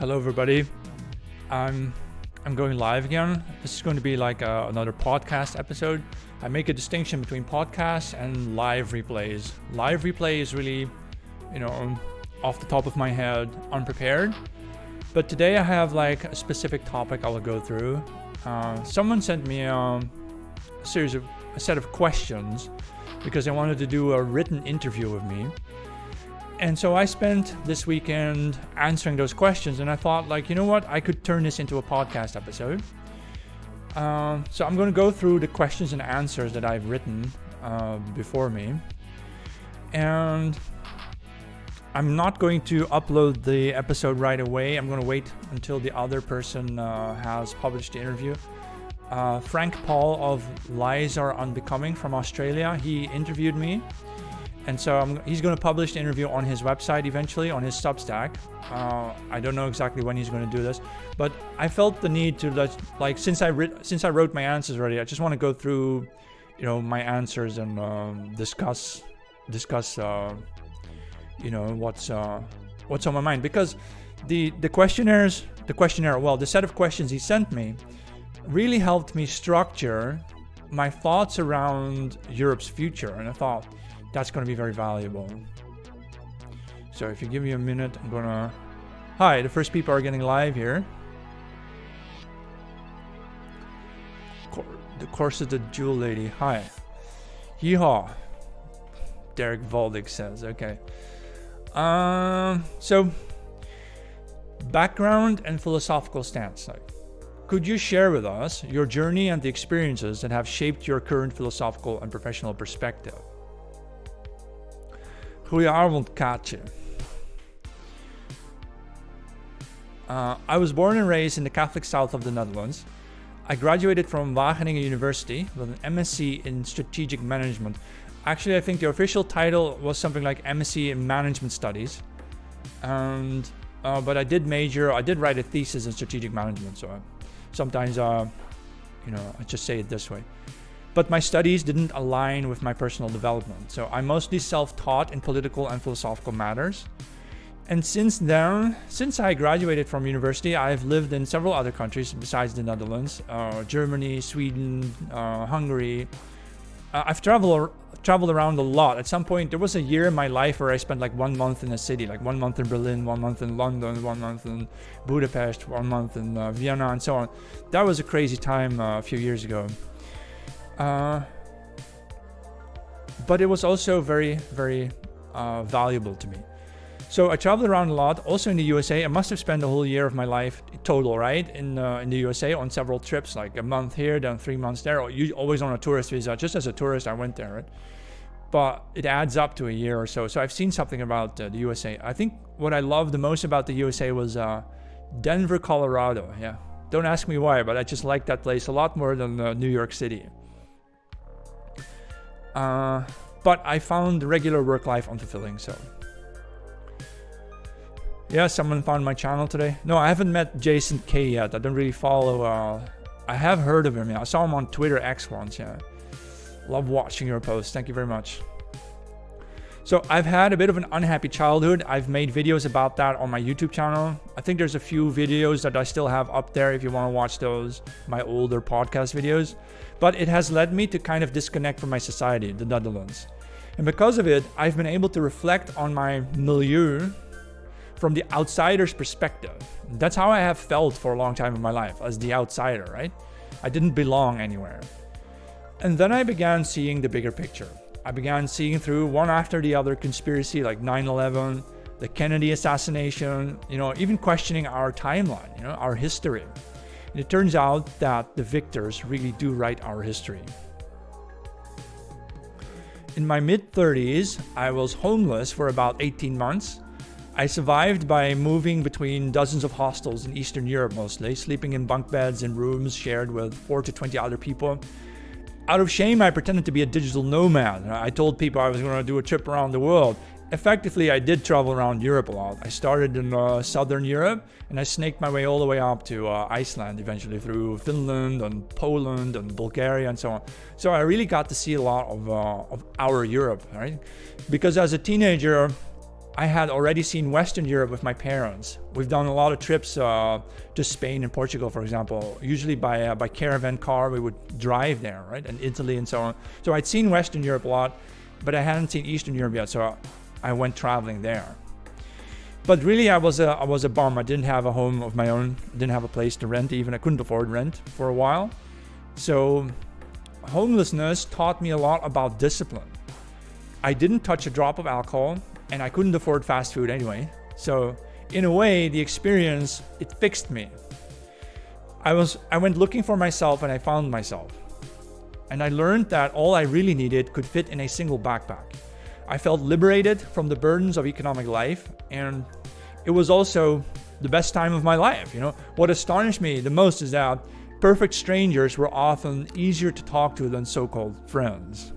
Hello everybody. I'm going live again. This is going to be like another podcast episode. I make a distinction between podcasts and live replays. Live replay is really, off the top of my head, unprepared. But today I have like a specific topic I will go through. Someone sent me a set of questions because they wanted to do a written interview with me. And so I spent this weekend answering those questions, and I thought, I could turn this into a podcast episode. So I'm going to go through the questions and answers that I've written before me. And I'm not going to upload the episode right away. I'm going to wait until the other person has published the interview. Frank Paul of Are Unbekoming from Australia, he interviewed me. And so he's going to publish the interview on his website eventually, on his Substack. I don't know exactly when he's going to do this, but I felt the need to since I wrote my answers already, I just want to go through, my answers and discuss, what's on my mind, because the set of questions he sent me really helped me structure my thoughts around Europe's future, and I thought that's going to be very valuable. So if you give me a minute, I'm going to... Hi, the first people are getting live here. The corseted jewel lady. Hi. Yeehaw. Derek Valdick says. Okay. So, background and philosophical stance. Could you share with us your journey and the experiences that have shaped your current philosophical and professional perspective? Goedenavond, Kaatje. I was born and raised in the Catholic south of the Netherlands. I graduated from Wageningen University with an MSc in Strategic Management. Actually, I think the official title was something like MSc in Management Studies. But I did write a thesis in Strategic Management, so sometimes, I just say it this way. But my studies didn't align with my personal development, so I'm mostly self-taught in political and philosophical matters. And since I graduated from university, I've lived in several other countries besides the Netherlands, Germany, Sweden, Hungary. I've traveled around a lot. At some point, there was a year in my life where I spent 1 month in a city, 1 month in Berlin, 1 month in London, 1 month in Budapest, 1 month in Vienna, and so on. That was a crazy time a few years ago. But it was also very, very valuable to me. So I traveled around a lot, also in the USA. I must have spent the whole year of my life total, right, in the USA on several trips, like a month here, then 3 months there. Always on a tourist visa. Just as a tourist, I went there, right? But it adds up to a year or so. So I've seen something about the USA. I think what I loved the most about the USA was Denver, Colorado. Yeah, don't ask me why, but I just liked that place a lot more than New York City. But I found the regular work life unfulfilling, so. Yeah, someone found my channel today. No, I haven't met Jason K yet. I don't really follow. I have heard of him. Yeah, I saw him on Twitter X once. Yeah, love watching your posts. Thank you very much. So I've had a bit of an unhappy childhood. I've made videos about that on my YouTube channel. I think there's a few videos that I still have up there if you want to watch those, my older podcast videos. But it has led me to kind of disconnect from my society, the Netherlands. And because of it, I've been able to reflect on my milieu from the outsider's perspective. That's how I have felt for a long time in my life, as the outsider, right? I didn't belong anywhere. And then I began seeing the bigger picture. I began seeing through one after the other conspiracy like 9/11, the Kennedy assassination, even questioning our timeline, our history. And it turns out that the victors really do write our history. In my mid-30s, I was homeless for about 18 months. I survived by moving between dozens of hostels in Eastern Europe mostly, sleeping in bunk beds in rooms shared with 4 to 20 other people. Out of shame, I pretended to be a digital nomad. I told people I was going to do a trip around the world. Effectively, I did travel around Europe a lot. I started in Southern Europe, and I snaked my way all the way up to Iceland, eventually through Finland and Poland and Bulgaria and so on. So I really got to see a lot of our Europe, right? Because as a teenager, I had already seen Western Europe with my parents. We've done a lot of trips to Spain and Portugal, for example. Usually by caravan car, we would drive there, right? And Italy and so on. So I'd seen Western Europe a lot, but I hadn't seen Eastern Europe yet. So I went traveling there. But really, I was a bum. I didn't have a home of my own. Didn't have a place to rent even. I couldn't afford rent for a while. So homelessness taught me a lot about discipline. I didn't touch a drop of alcohol, and I couldn't afford fast food anyway. So in a way, the experience, it fixed me. I went looking for myself, and I found myself. And I learned that all I really needed could fit in a single backpack. I felt liberated from the burdens of economic life, and it was also the best time of my life. What astonished me the most is that perfect strangers were often easier to talk to than so-called friends.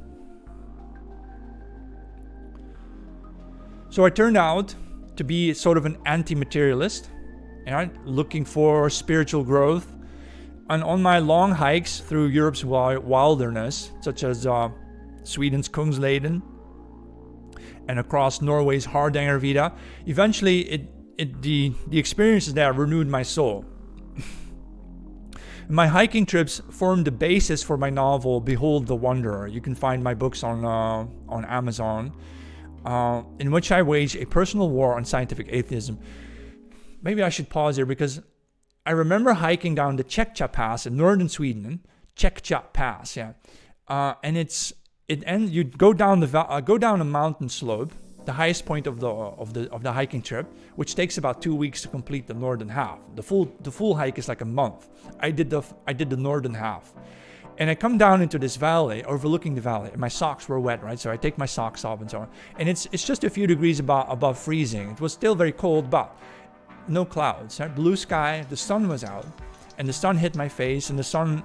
So I turned out to be sort of an anti-materialist, looking for spiritual growth. And on my long hikes through Europe's wilderness, such as Sweden's Kungsleden and across Norway's Hardangervidda, eventually the experiences there renewed my soul. My hiking trips formed the basis for my novel Behold the Wanderer. You can find my books on Amazon. In which I wage a personal war on scientific atheism. Maybe I should pause here because I remember hiking down the Chekcha Pass in northern Sweden. Chekcha Pass, yeah. And you go down a mountain slope, the highest point of the hiking trip, which takes about 2 weeks to complete the northern half. The full hike is like a month. I did the northern half. And I come down into this valley, overlooking the valley, and my socks were wet, right? So I take my socks off and so on. And it's just a few degrees above freezing. It was still very cold, but no clouds, right? Blue sky, the sun was out, and the sun hit my face, and the sun,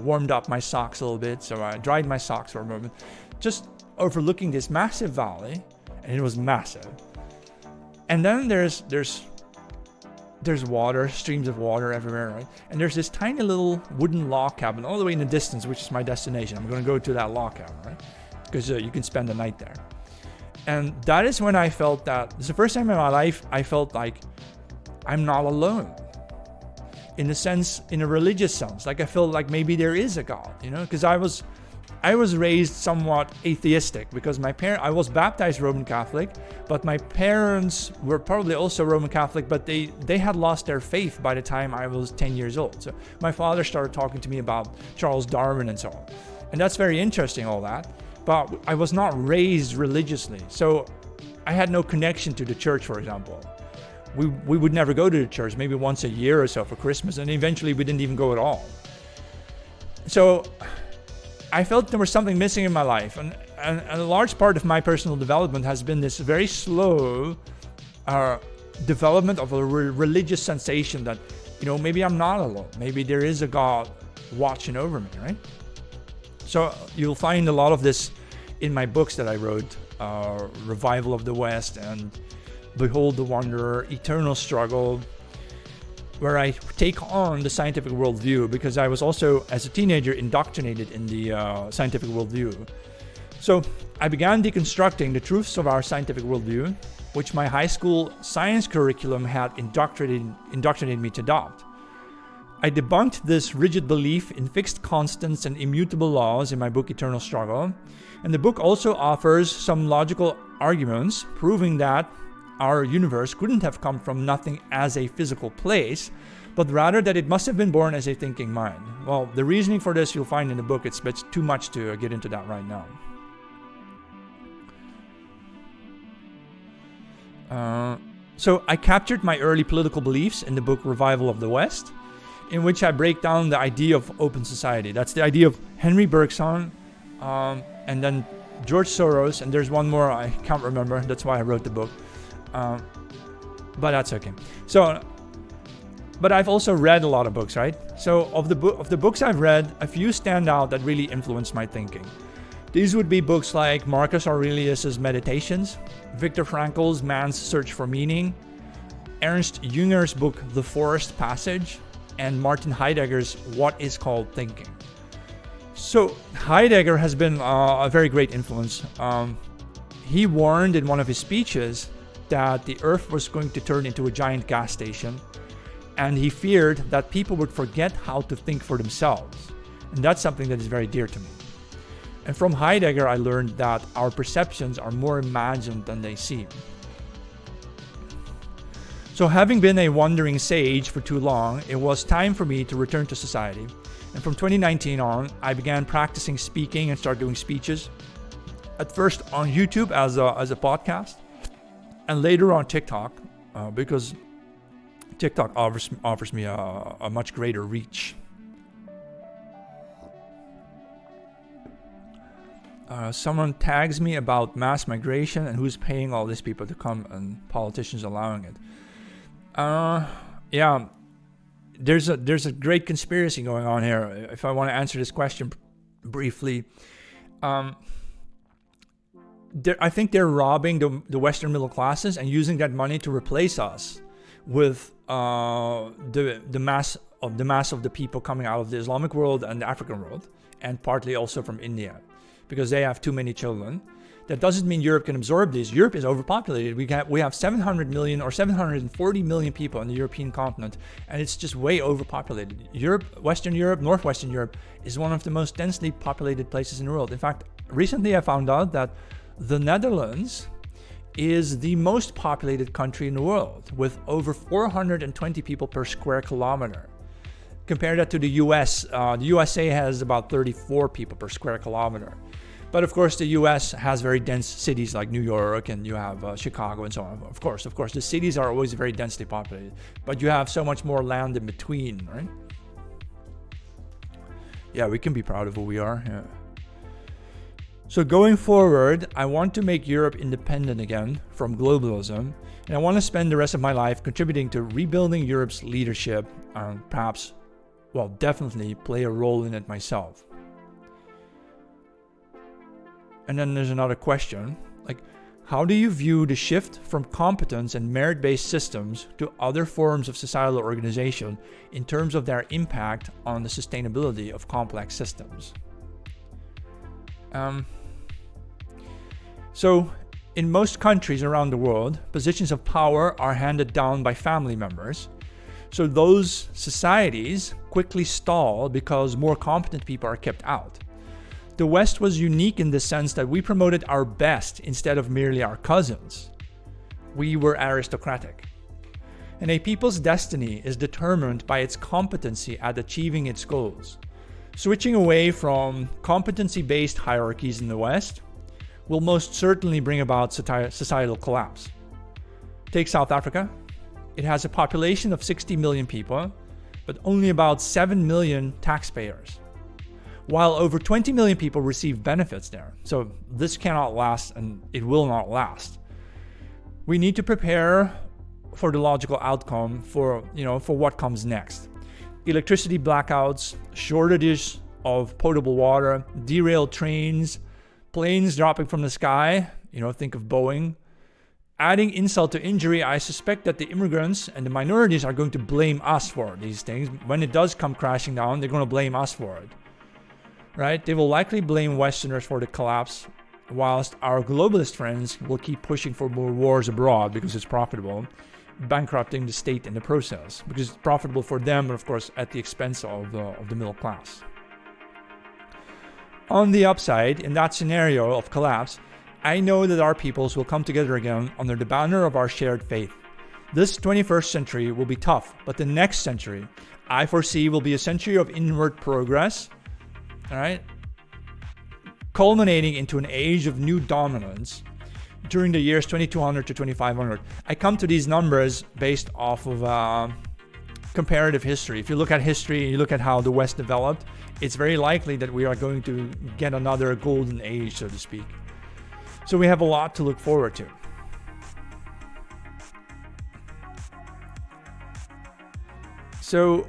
warmed up my socks a little bit. So I dried my socks for a moment, just overlooking this massive valley, and it was massive. And then there's water, streams of water everywhere, right? And there's this tiny little wooden log cabin all the way in the distance, which is my destination. I'm going to go to that log cabin, right? Because you can spend the night there. And that is when I felt that, it's the first time in my life I felt like I'm not alone. In a religious sense. Like I felt like maybe there is a God, because I was raised somewhat atheistic because I was baptized Roman Catholic, but my parents were probably also Roman Catholic, but they had lost their faith by the time I was 10 years old. So my father started talking to me about Charles Darwin and so on. And that's very interesting, all that. But I was not raised religiously. So I had no connection to the church, for example. We would never go to the church, maybe once a year or so for Christmas, and eventually we didn't even go at all. So I felt there was something missing in my life, and a large part of my personal development has been this very slow development of a religious sensation that, maybe I'm not alone. Maybe there is a God watching over me, right? So you'll find a lot of this in my books that I wrote, Revival of the West and Behold the Wanderer, Eternal Struggle, where I take on the scientific worldview because I was also, as a teenager, indoctrinated in the scientific worldview. So I began deconstructing the truths of our scientific worldview, which my high school science curriculum had indoctrinated me to adopt. I debunked this rigid belief in fixed constants and immutable laws in my book Eternal Struggle, and the book also offers some logical arguments proving that our universe couldn't have come from nothing as a physical place, but rather that it must have been born as a thinking mind. Well, the reasoning for this you'll find in the book. It's too much to get into that right now. So I captured my early political beliefs in the book Revival of the West, in which I break down the idea of open society. That's the idea of Henry Bergson, and then George Soros, and there's one more I can't remember. That's why I wrote the book. But that's okay. So, but I've also read a lot of books, right? So of the books I've read, a few stand out that really influenced my thinking. These would be books like Marcus Aurelius's Meditations, Viktor Frankl's Man's Search for Meaning, Ernst Jünger's book The Forest Passage, and Martin Heidegger's What is Called Thinking. So Heidegger has been a very great influence. he warned in one of his speeches that the Earth was going to turn into a giant gas station, and he feared that people would forget how to think for themselves. And that's something that is very dear to me. And from Heidegger, I learned that our perceptions are more imagined than they seem. So having been a wandering sage for too long, it was time for me to return to society. And from 2019 on, I began practicing speaking and started doing speeches. At first on YouTube as a podcast, and later on TikTok, because TikTok offers me a much greater reach. Someone tags me about mass migration and who's paying all these people to come and politicians allowing it. Yeah, there's a great conspiracy going on here. If I want to answer this question briefly, I think they're robbing the Western middle classes and using that money to replace us with the mass of the people coming out of the Islamic world and the African world, and partly also from India, because they have too many children. That doesn't mean Europe can absorb these. Europe is overpopulated. We have 700 million or 740 million people on the European continent, and it's just way overpopulated. Europe, Western Europe, Northwestern Europe is one of the most densely populated places in the world. In fact, recently I found out that the Netherlands is the most populated country in the world, with over 420 people per square kilometer. Compare that to the US. The USA has about 34 people per square kilometer. But of course, the US has very dense cities like New York, and you have Chicago and so on. Of course, the cities are always very densely populated, but you have so much more land in between, right? Yeah, we can be proud of who we are. Yeah. So going forward, I want to make Europe independent again from globalism, and I want to spend the rest of my life contributing to rebuilding Europe's leadership, and perhaps, well, definitely play a role in it myself. And then there's another question, like, how do you view the shift from competence and merit-based systems to other forms of societal organization in terms of their impact on the sustainability of complex systems? So, in most countries around the world, positions of power are handed down by family members. So those societies quickly stall because more competent people are kept out. The West was unique in the sense that we promoted our best instead of merely our cousins. We were aristocratic. And a people's destiny is determined by its competency at achieving its goals. Switching away from competency-based hierarchies in the West will most certainly bring about societal collapse. Take South Africa. It has a population of 60 million people, but only about 7 million taxpayers, while over 20 million people receive benefits there. So this cannot last, and it will not last. We need to prepare for the logical outcome for what comes next. Electricity blackouts, shortages of potable water, derailed trains, planes dropping from the sky, think of Boeing. Adding insult to injury, I suspect that the immigrants and the minorities are going to blame us for these things. When it does come crashing down, they're going to blame us for it. Right? They will likely blame Westerners for the collapse, whilst our globalist friends will keep pushing for more wars abroad because it's profitable, bankrupting the state in the process, because it's profitable for them, but of course at the expense of the middle class. On the upside, in that scenario of collapse, I know that our peoples will come together again under the banner of our shared faith. This 21st century will be tough, but the next century, I foresee, will be a century of inward progress, all right, culminating into an age of new dominance during the years 2200 to 2500. I come to these numbers based off of comparative history. If you look at history and you look at how the West developed, it's very likely that we are going to get another golden age, so to speak. So we have a lot to look forward to. So,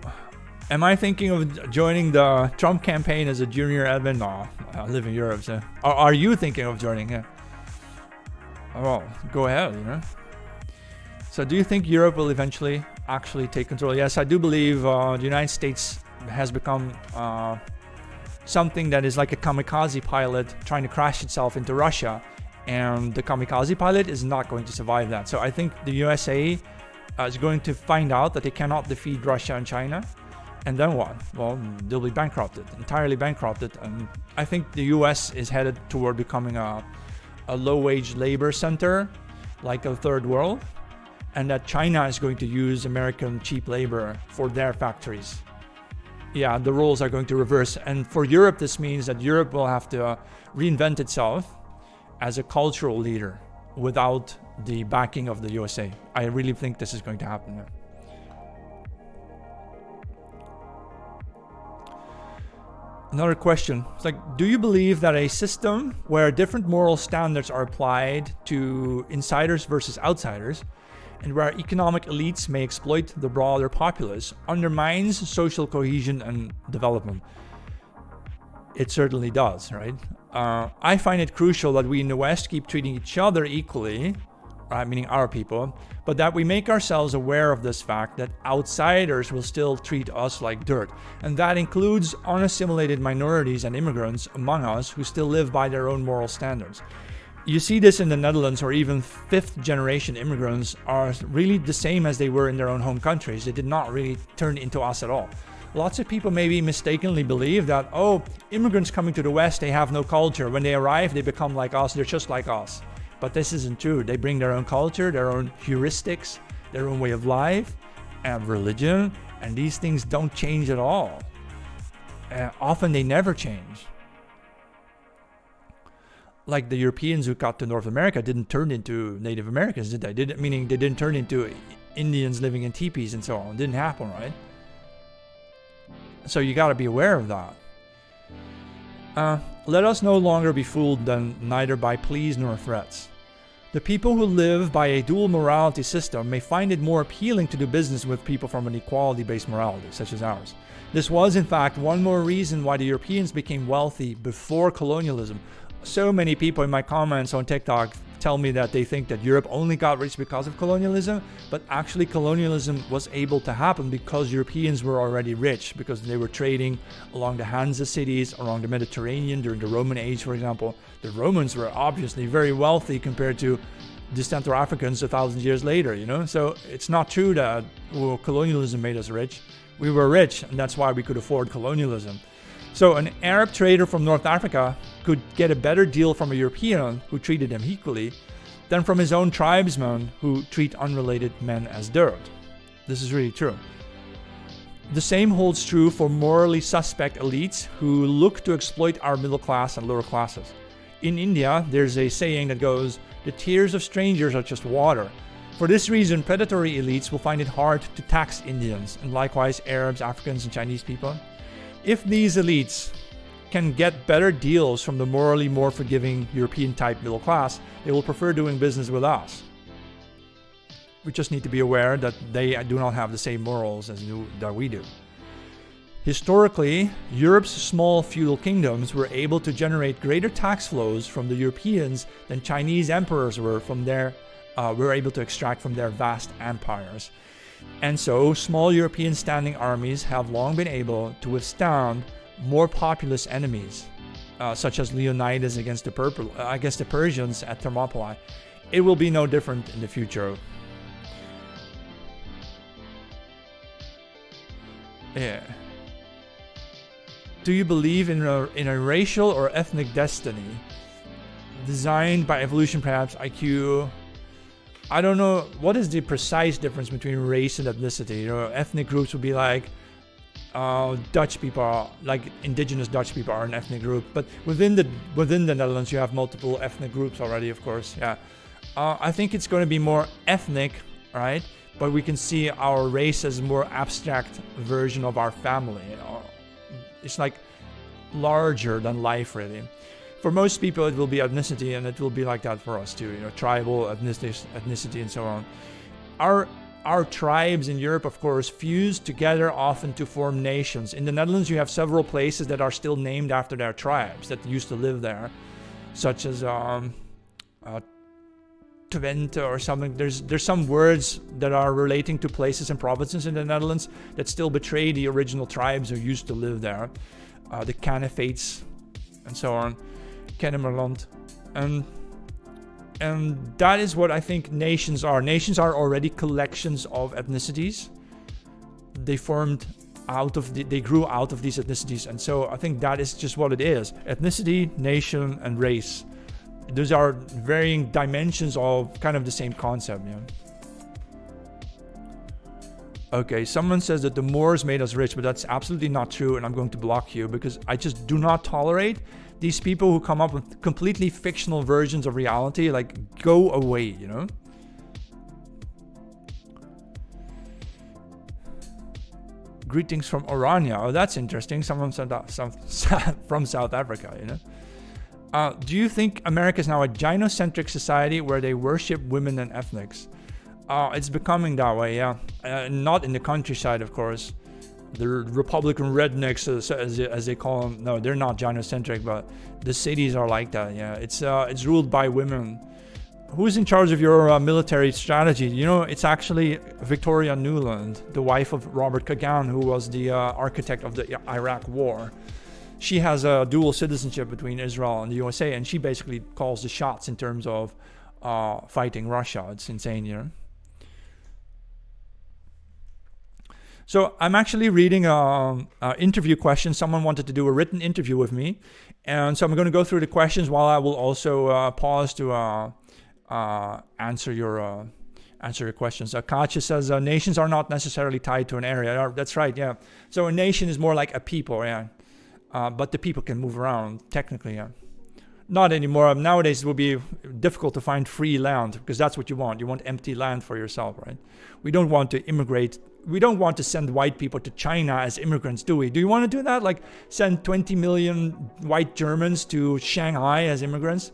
am I thinking of joining the Trump campaign as a junior admin? No, I live in Europe. So, are you thinking of joining? Yeah. Well, go ahead. So, do you think Europe will eventually actually take control? Yes, I do believe the United States has become something that is like a kamikaze pilot trying to crash itself into Russia. and the kamikaze pilot is not going to survive that. So I think the USA is going to find out that they cannot defeat Russia and China. And then what? Well, they'll be bankrupted, entirely bankrupted. And I think the US is headed toward becoming a low-wage labor center, like a third world, and that China is going to use American cheap labor for their factories. Yeah, the roles are going to reverse. And for Europe, this means that Europe will have to reinvent itself as a cultural leader without the backing of the USA. I really think this is going to happen. Yeah. Another question. It's like, do you believe that a system where different moral standards are applied to insiders versus outsiders, and where economic elites may exploit the broader populace, undermines social cohesion and development? It certainly does, right? I find it crucial that we in the West keep treating each other equally, meaning our people, but that we make ourselves aware of this fact that outsiders will still treat us like dirt. And that includes unassimilated minorities and immigrants among us who still live by their own moral standards. You see this in the Netherlands, where even fifth-generation immigrants are really the same as they were in their own home countries. They did not really turn into us at all. Lots of people maybe mistakenly believe that, oh, immigrants coming to the West, they have no culture. When they arrive, they become like us. They're just like us. But this isn't true. They bring their own culture, their own heuristics, their own way of life, and religion, and these things don't change at all. Often they never change. Like the Europeans who got to North America didn't turn into Native Americans, did they? Meaning they didn't turn into Indians living in teepees and so on. It didn't happen, right? So you got to be aware of that. Let us no longer be fooled then, neither by pleas nor threats. The people who live by a dual morality system may find it more appealing to do business with people from an equality-based morality, such as ours. This was, in fact, one more reason why the Europeans became wealthy before colonialism. So many people in my comments on TikTok tell me that they think that Europe only got rich because of colonialism, but actually colonialism was able to happen because Europeans were already rich, because they were trading along the Hansa cities, along the Mediterranean during the Roman age, for example. The Romans were obviously very wealthy compared to the Central Africans 1,000 years later, you know? So it's not true that colonialism made us rich. We were rich, and that's why we could afford colonialism. So an Arab trader from North Africa could get a better deal from a European who treated him equally than from his own tribesmen who treat unrelated men as dirt. This is really true. The same holds true for morally suspect elites who look to exploit our middle class and lower classes. In India, there's a saying that goes, "The tears of strangers are just water." For this reason, predatory elites will find it hard to tax Indians, and likewise Arabs, Africans, and Chinese people. If these elites can get better deals from the morally more forgiving European-type middle class, they will prefer doing business with us. We just need to be aware that they do not have the same morals that we do. Historically, Europe's small feudal kingdoms were able to generate greater tax flows from the Europeans than Chinese emperors were able to extract from their vast empires. And so, small European standing armies have long been able to withstand more populous enemies, such as Leonidas against the Persians at Thermopylae. It will be no different in the future. Yeah. Do you believe in a racial or ethnic destiny designed by evolution, perhaps IQ? I don't know what is the precise difference between race and ethnicity. You know, ethnic groups would be like Dutch people, like indigenous Dutch people are an ethnic group. But within the Netherlands, you have multiple ethnic groups already, of course. Yeah, I think it's going to be more ethnic, right? But we can see our race as a more abstract version of our family. You know? It's like larger than life, really. For most people, it will be ethnicity, and it will be like that for us too. You know, tribal ethnicity, and so on. Our tribes in Europe, of course, fuse together often to form nations. In the Netherlands, you have several places that are still named after their tribes that used to live there, such as Twente or something. There's some words that are relating to places and provinces in the Netherlands that still betray the original tribes who used to live there. The Canafates, and so on. Kennemerland. And And that is what I think nations are. Nations are already collections of ethnicities. They grew out of these ethnicities. And so I think that is just what it is. Ethnicity, nation, and race. Those are varying dimensions of kind of the same concept. Yeah. Okay, someone says that the Moors made us rich, but that's absolutely not true, and I'm going to block you because I just do not tolerate these people who come up with completely fictional versions of reality. Like, go away, you know? Greetings from Orania. Oh, that's interesting. Someone said that from South Africa, you know? Do you think America is now a gynocentric society where they worship women and ethnics? It's becoming that way, yeah. Not in the countryside, of course. The Republican rednecks, as they call them, no, they're not gynocentric, but the cities are like that, yeah. It's ruled by women. Who's in charge of your military strategy? You know, it's actually Victoria Nuland, the wife of Robert Kagan, who was the architect of the Iraq War. She has a dual citizenship between Israel and the USA, and she basically calls the shots in terms of fighting Russia. It's insane, you know. So I'm actually reading an interview question. Someone wanted to do a written interview with me. And so I'm going to go through the questions while I will also pause to answer your questions. Katja says, nations are not necessarily tied to an area. That's right, yeah. So a nation is more like a people, yeah. But the people can move around, technically, yeah. Not anymore. Nowadays, it will be difficult to find free land because that's what you want. You want empty land for yourself, right? We don't want to immigrate. We don't want to send white people to China as immigrants, do we? Do you want to do that? Like send 20 million white Germans to Shanghai as immigrants?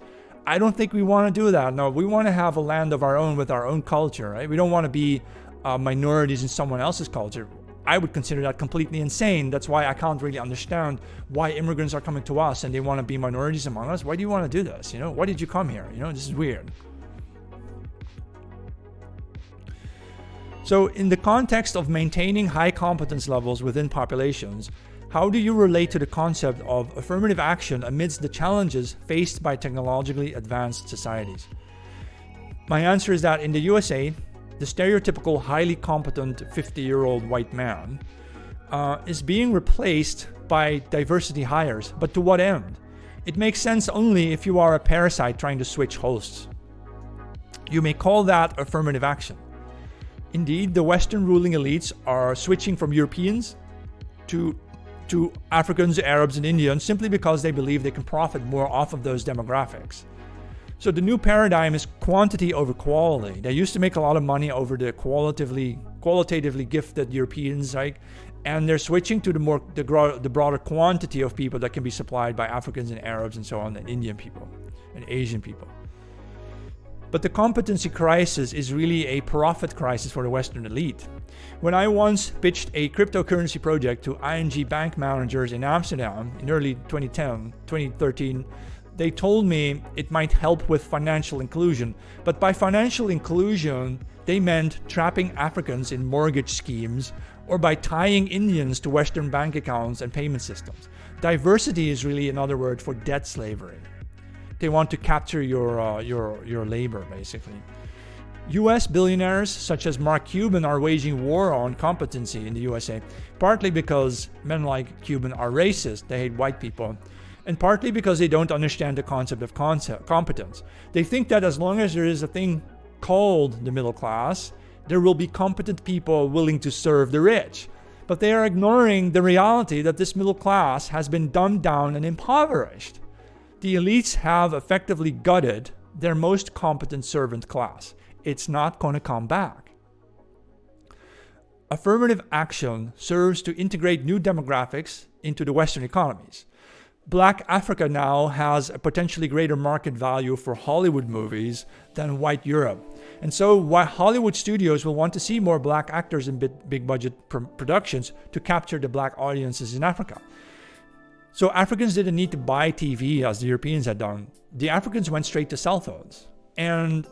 I don't think we want to do that. No, we want to have a land of our own with our own culture, right? We don't want to be minorities in someone else's culture. I would consider that completely insane. That's why I can't really understand why immigrants are coming to us and they want to be minorities among us. Why do you want to do this? You know, why did you come here? You know, this is weird. So in the context of maintaining high competence levels within populations, how do you relate to the concept of affirmative action amidst the challenges faced by technologically advanced societies? My answer is that in the USA, the stereotypical highly competent 50-year-old white man is being replaced by diversity hires. But to what end? It makes sense only if you are a parasite trying to switch hosts. You may call that affirmative action. Indeed, the Western ruling elites are switching from Europeans to Africans, Arabs, and Indians simply because they believe they can profit more off of those demographics. So the new paradigm is quantity over quality. They used to make a lot of money over the qualitatively gifted Europeans, right? And they're switching to the broader quantity of people that can be supplied by Africans and Arabs and so on, and Indian people and Asian people. But the competency crisis is really a profit crisis for the Western elite. When I once pitched a cryptocurrency project to ING bank managers in Amsterdam in early 2013, they told me it might help with financial inclusion. But by financial inclusion, they meant trapping Africans in mortgage schemes or by tying Indians to Western bank accounts and payment systems. Diversity is really another word for debt slavery. They want to capture your labor, basically. US billionaires such as Mark Cuban are waging war on competency in the USA, partly because men like Cuban are racist, they hate white people, and partly because they don't understand the concept of competence. They think that as long as there is a thing called the middle class, there will be competent people willing to serve the rich. But they are ignoring the reality that this middle class has been dumbed down and impoverished. The elites have effectively gutted their most competent servant class. It's not going to come back. Affirmative action serves to integrate new demographics into the Western economies. Black Africa now has a potentially greater market value for Hollywood movies than white Europe. And so while Hollywood studios will want to see more black actors in big budget productions to capture the black audiences in Africa. So Africans didn't need to buy TV as the Europeans had done. The Africans went straight to cell phones. And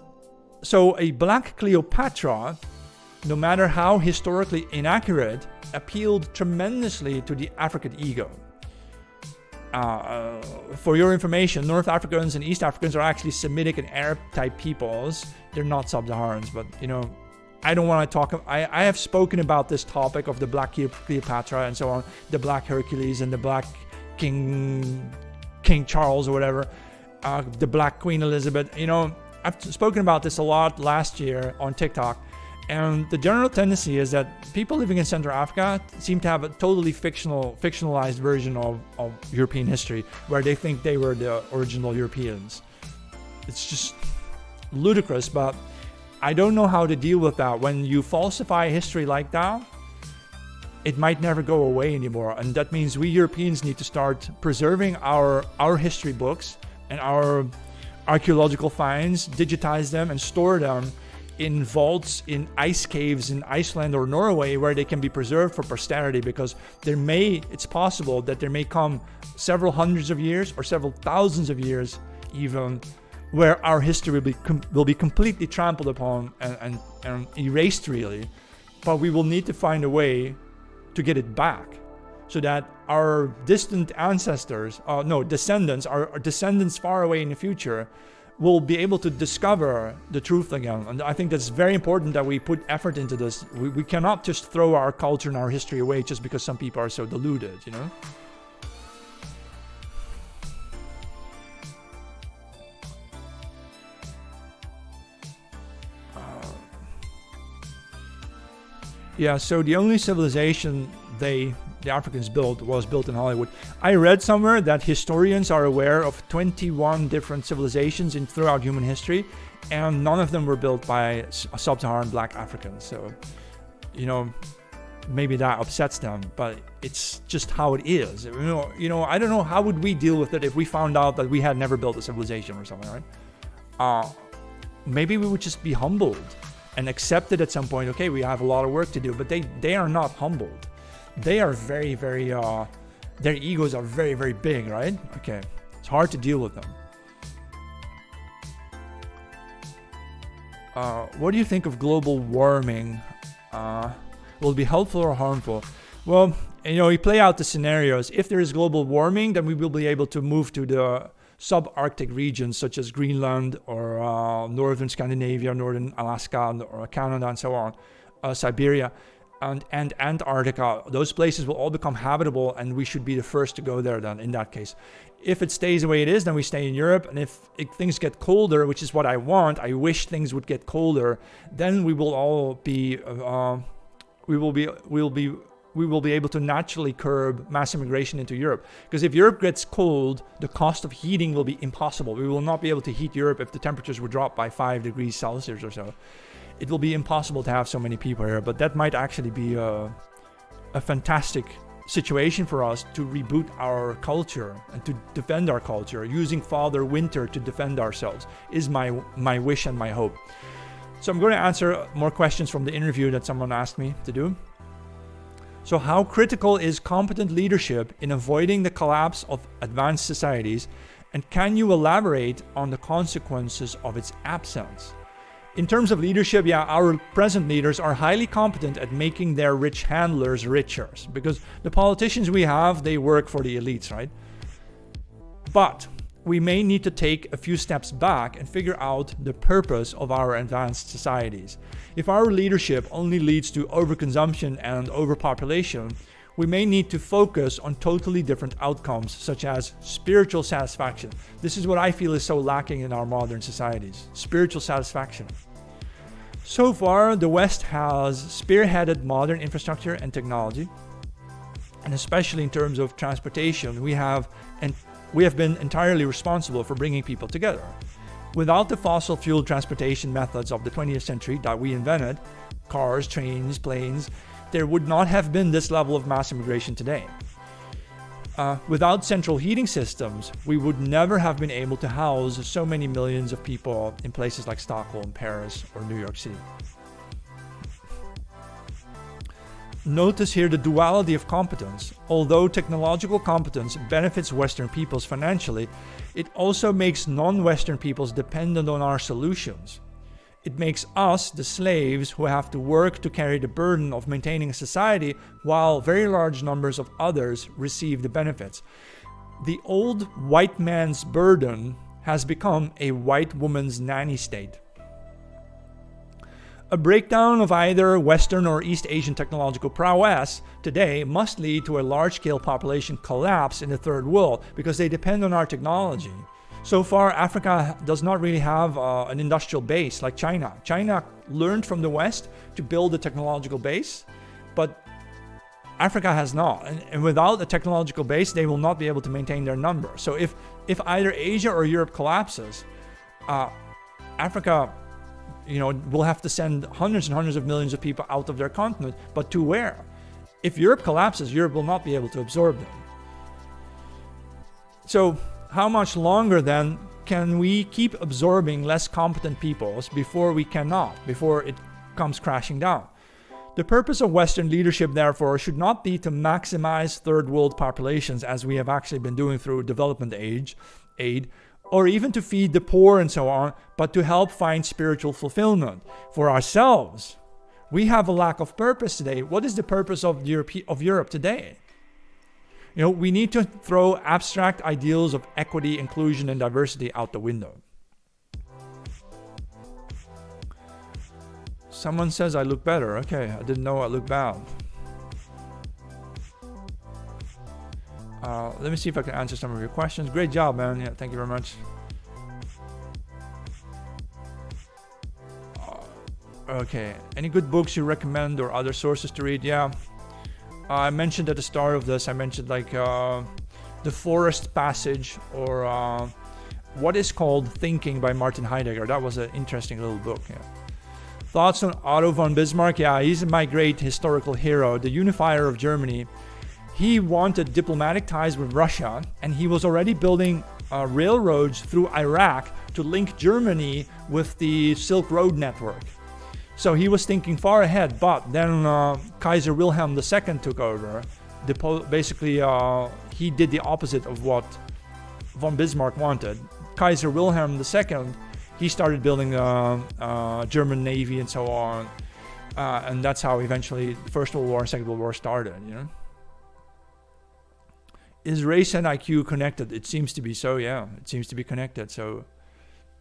so a black Cleopatra, no matter how historically inaccurate, appealed tremendously to the African ego. For your information, North Africans and East Africans are actually Semitic and Arab type peoples. They're not sub-Saharans, but I don't want to talk. I have spoken about this topic of the Black Cleopatra and so on, the Black Hercules and the Black King Charles or whatever, the Black Queen Elizabeth. I've spoken about this a lot last year on TikTok. And the general tendency is that people living in Central Africa seem to have a totally fictionalized version of European history, where they think they were the original Europeans. It's just ludicrous, but I don't know how to deal with that. When you falsify history like that, it might never go away anymore. And that means we Europeans need to start preserving our history books and our archaeological finds, digitize them and store them in vaults in ice caves in Iceland or Norway, where they can be preserved for posterity, because it's possible that there may come several hundreds of years or several thousands of years even, where our history will be completely trampled upon and erased, really. But we will need to find a way to get it back, so that our distant ancestors, descendants, our descendants far away in the future, will be able to discover the truth again. And I think that's very important that we put effort into this. We cannot just throw our culture and our history away just because some people are so deluded, So the only civilization the Africans built was built in Hollywood. I read somewhere that historians are aware of 21 different civilizations throughout human history, and none of them were built by sub-Saharan Black Africans. So, maybe that upsets them, but it's just how it is. I don't know, how would we deal with it if we found out that we had never built a civilization or something, right? Maybe we would just be humbled and accept it at some point. Okay, we have a lot of work to do, but they are not humbled. They are very, very, their egos are very, very big, right? Okay, it's hard to deal with them. What do you think of global warming? Will it be helpful or harmful? Well, we play out the scenarios. If there is global warming, then we will be able to move to the subarctic regions such as Greenland or northern Scandinavia, northern Alaska, or Canada, and so on, Siberia. And Antarctica. Those places will all become habitable, and we should be the first to go there then, in that case. If it stays the way it is, then we stay in Europe. And if things get colder, which is what I want, I wish things would get colder, then we will all be we will be able to naturally curb mass immigration into Europe. Because if Europe gets cold, the cost of heating will be impossible. We will not be able to heat Europe if the temperatures would drop by 5 degrees Celsius or so. It will be impossible to have so many people here, but that might actually be a fantastic situation for us to reboot our culture and to defend our culture. Using Father Winter to defend ourselves is my wish and my hope. So I'm going to answer more questions from the interview that someone asked me to do. So how critical is competent leadership in avoiding the collapse of advanced societies, and can you elaborate on the consequences of its absence? In terms of leadership, our present leaders are highly competent at making their rich handlers richer, because the politicians we have, they work for the elites, right? But we may need to take a few steps back and figure out the purpose of our advanced societies. If our leadership only leads to overconsumption and overpopulation, we may need to focus on totally different outcomes, such as spiritual satisfaction. This is what I feel is so lacking in our modern societies: spiritual satisfaction. So far, the West has spearheaded modern infrastructure and technology, and especially in terms of transportation, we have been entirely responsible for bringing people together. Without the fossil fuel transportation methods of the 20th century that we invented, cars, trains, planes, there would not have been this level of mass immigration today. Without central heating systems, we would never have been able to house so many millions of people in places like Stockholm, Paris, or New York City. Notice here the duality of competence. Although technological competence benefits Western peoples financially, it also makes non-Western peoples dependent on our solutions. It makes us the slaves who have to work to carry the burden of maintaining a society while very large numbers of others receive the benefits. the old white man's burden has become a white woman's nanny state. A breakdown of either Western or East Asian technological prowess today must lead to a large-scale population collapse in the third world because they depend on our technology. So far, Africa does not really have an industrial base like China. China learned from the West to build a technological base, but Africa has not. And without a technological base, they will not be able to maintain their number. So if either Asia or Europe collapses, Africa will have to send hundreds and hundreds of millions of people out of their continent, but to where? If Europe collapses, Europe will not be able to absorb them. So how much longer then can we keep absorbing less competent peoples before it comes crashing down? The purpose of Western leadership, therefore, should not be to maximize third world populations as we have actually been doing through development aid, or even to feed the poor and so on, but to help find spiritual fulfillment for ourselves. We have a lack of purpose today. What is the purpose of Europe today? We need to throw abstract ideals of equity, inclusion, and diversity out the window. Someone says I look better. Okay, I didn't know I look bad. Let me see if I can answer some of your questions. Great job, man. Yeah, thank you very much. Okay, any good books you recommend or other sources to read? Yeah, I mentioned at the start of this, like The Forest Passage, or what is called Thinking by Martin Heidegger. That was an interesting little book. Yeah. Thoughts on Otto von Bismarck? Yeah, he's my great historical hero, the unifier of Germany. He wanted diplomatic ties with Russia, and he was already building railroads through Iraq to link Germany with the Silk Road network. So he was thinking far ahead, but then Kaiser Wilhelm II took over. Basically, he did the opposite of what von Bismarck wanted. Kaiser Wilhelm II, he started building German Navy and so on. And that's how eventually First World War and Second World War started, Is race and IQ connected? It seems to be so, yeah. It seems to be connected. So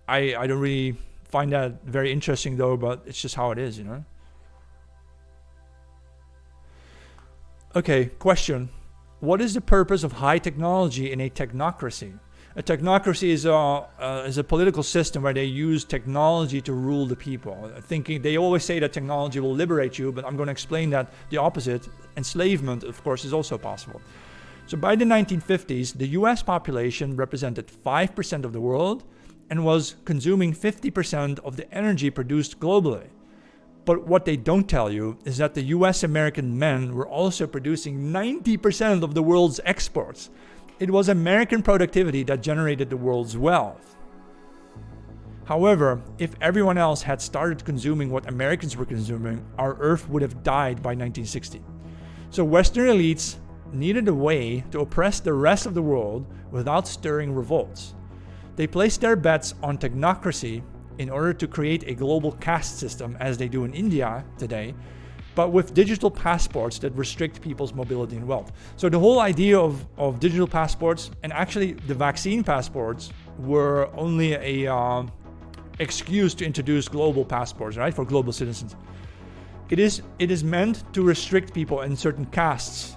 I don't really find that very interesting though, but it's just how it is, Okay, question. What is the purpose of high technology in a technocracy? A technocracy is a political system where they use technology to rule the people. They always say that technology will liberate you, but I'm going to explain that the opposite. Enslavement, of course, is also possible. So by the 1950s, the US population represented 5% of the world and was consuming 50% of the energy produced globally. But what they don't tell you is that the US American men were also producing 90% of the world's exports. It was American productivity that generated the world's wealth. However, if everyone else had started consuming what Americans were consuming, our Earth would have died by 1960. So Western elites needed a way to oppress the rest of the world without stirring revolts. They placed their bets on technocracy in order to create a global caste system, as they do in India today, but with digital passports that restrict people's mobility and wealth. So the whole idea of digital passports, and actually the vaccine passports, were only a excuse to introduce global passports, right, for global citizens. It is meant to restrict people in certain castes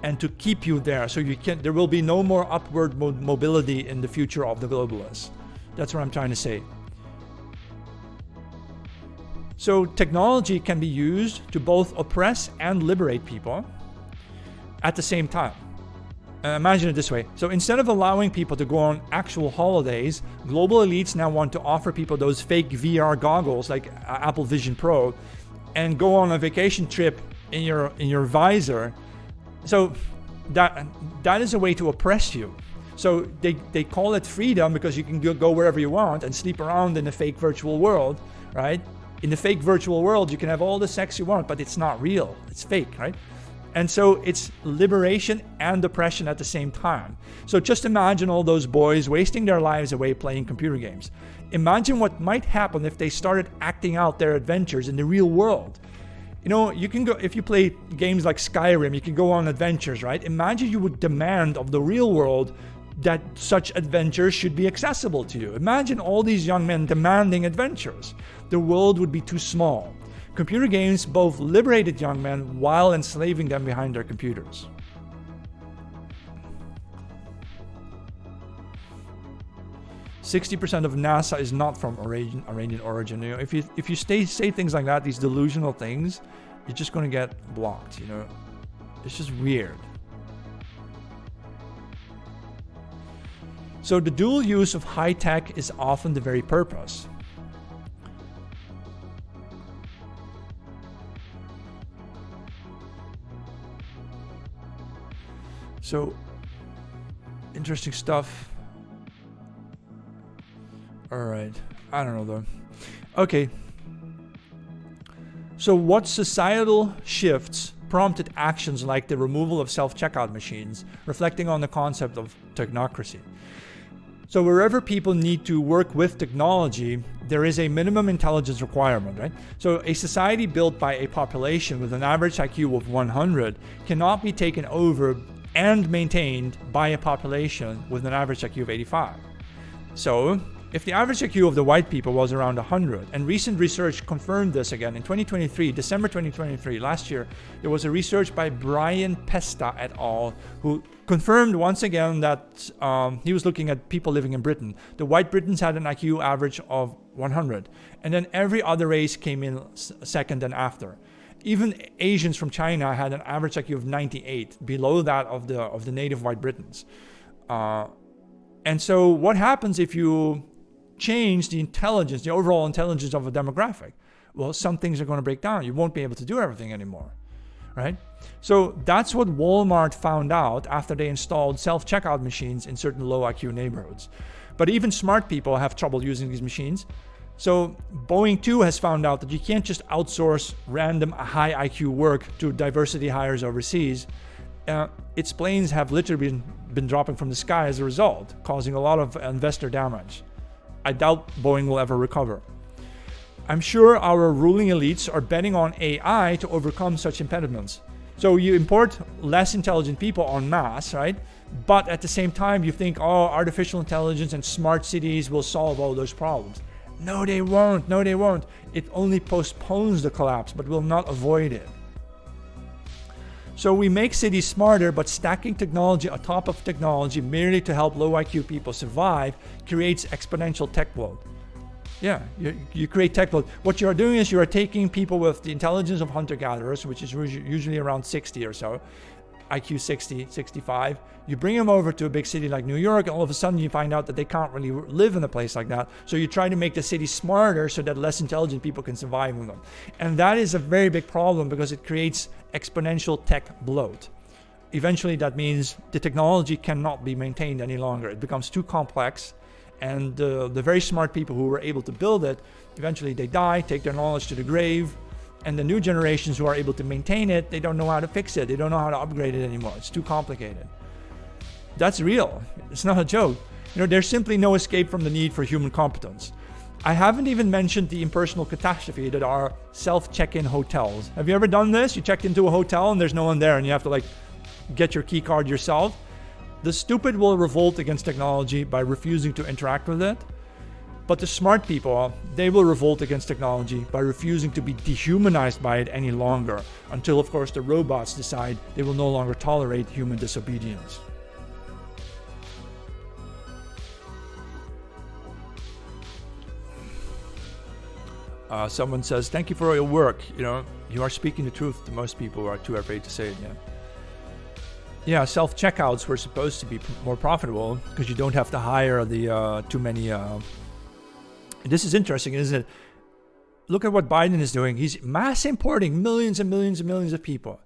and to keep you there, so there will be no more upward mobility in the future of the globalists. That's what I'm trying to say. So technology can be used to both oppress and liberate people at the same time. Imagine it this way. So instead of allowing people to go on actual holidays, global elites now want to offer people those fake VR goggles like Apple Vision Pro and go on a vacation trip in your visor. So that is a way to oppress you. So they call it freedom because you can go wherever you want and sleep around in a fake virtual world, right? In the fake virtual world, you can have all the sex you want, but it's not real. It's fake, right? And so it's liberation and oppression at the same time. So just imagine all those boys wasting their lives away playing computer games. Imagine what might happen if they started acting out their adventures in the real world. You can go, if you play games like Skyrim, you can go on adventures, right? Imagine you would demand of the real world that such adventures should be accessible to you. Imagine all these young men demanding adventures. The world would be too small. Computer games both liberated young men while enslaving them behind their computers. "60% of NASA is not from Iranian origin." If you say things like that, these delusional things, you're just going to get blocked. It's just weird. So the dual use of high tech is often the very purpose. So, interesting stuff. Alright, I don't know though. Okay. So what societal shifts prompted actions like the removal of self-checkout machines, reflecting on the concept of technocracy? So wherever people need to work with technology, there is a minimum intelligence requirement, right? So a society built by a population with an average IQ of 100 cannot be taken over and maintained by a population with an average IQ of 85. So if the average IQ of the white people was around 100, and recent research confirmed this again in 2023, December 2023, last year, there was a research by Brian Pesta et al. Who confirmed once again that he was looking at people living in Britain. The white Britons had an IQ average of 100, and then every other race came in second and after. Even Asians from China had an average IQ of 98, below that of the native white Britons. And so what happens if you change the intelligence, the overall intelligence of a demographic? Well, some things are going to break down. You won't be able to do everything anymore, right? So that's what Walmart found out after they installed self-checkout machines in certain low IQ neighborhoods. But even smart people have trouble using these machines. So Boeing too has found out that you can't just outsource random high IQ work to diversity hires overseas. Its planes have literally been dropping from the sky as a result, causing a lot of investor damage. I doubt Boeing will ever recover. I'm sure our ruling elites are betting on AI to overcome such impediments. So you import less intelligent people en masse, right? But at the same time, you think, artificial intelligence and smart cities will solve all those problems. No, they won't. No, they won't. It only postpones the collapse, but will not avoid it. So we make cities smarter, but stacking technology on top of technology merely to help low IQ people survive creates exponential tech load. Yeah, you create tech load. What you are doing is you are taking people with the intelligence of hunter-gatherers, which is usually around 60 or so, IQ 60, 65. You bring them over to a big city like New York, and all of a sudden you find out that they can't really live in a place like that. So you try to make the city smarter so that less intelligent people can survive in them. And that is a very big problem because it creates exponential tech bloat. Eventually that means the technology cannot be maintained any longer. It becomes too complex, and the very smart people who were able to build it, eventually they die, take their knowledge to the grave, and the new generations who are able to maintain it, they don't know how to fix it. They don't know how to upgrade it anymore. It's too complicated. That's real. It's not a joke. There's simply no escape from the need for human competence. I haven't even mentioned the impersonal catastrophe that are self-check-in hotels. Have you ever done this? You checked into a hotel and there's no one there and you have to get your key card yourself. The stupid will revolt against technology by refusing to interact with it. But the smart people, they will revolt against technology by refusing to be dehumanized by it any longer, until of course the robots decide they will no longer tolerate human disobedience. Someone says, thank you for your work. You are speaking the truth to most people who are too afraid to say it. Yeah, self-checkouts were supposed to be more profitable because you don't have to hire the too many. This is interesting, isn't it? Look at what Biden is doing. He's mass importing millions and millions and millions of people.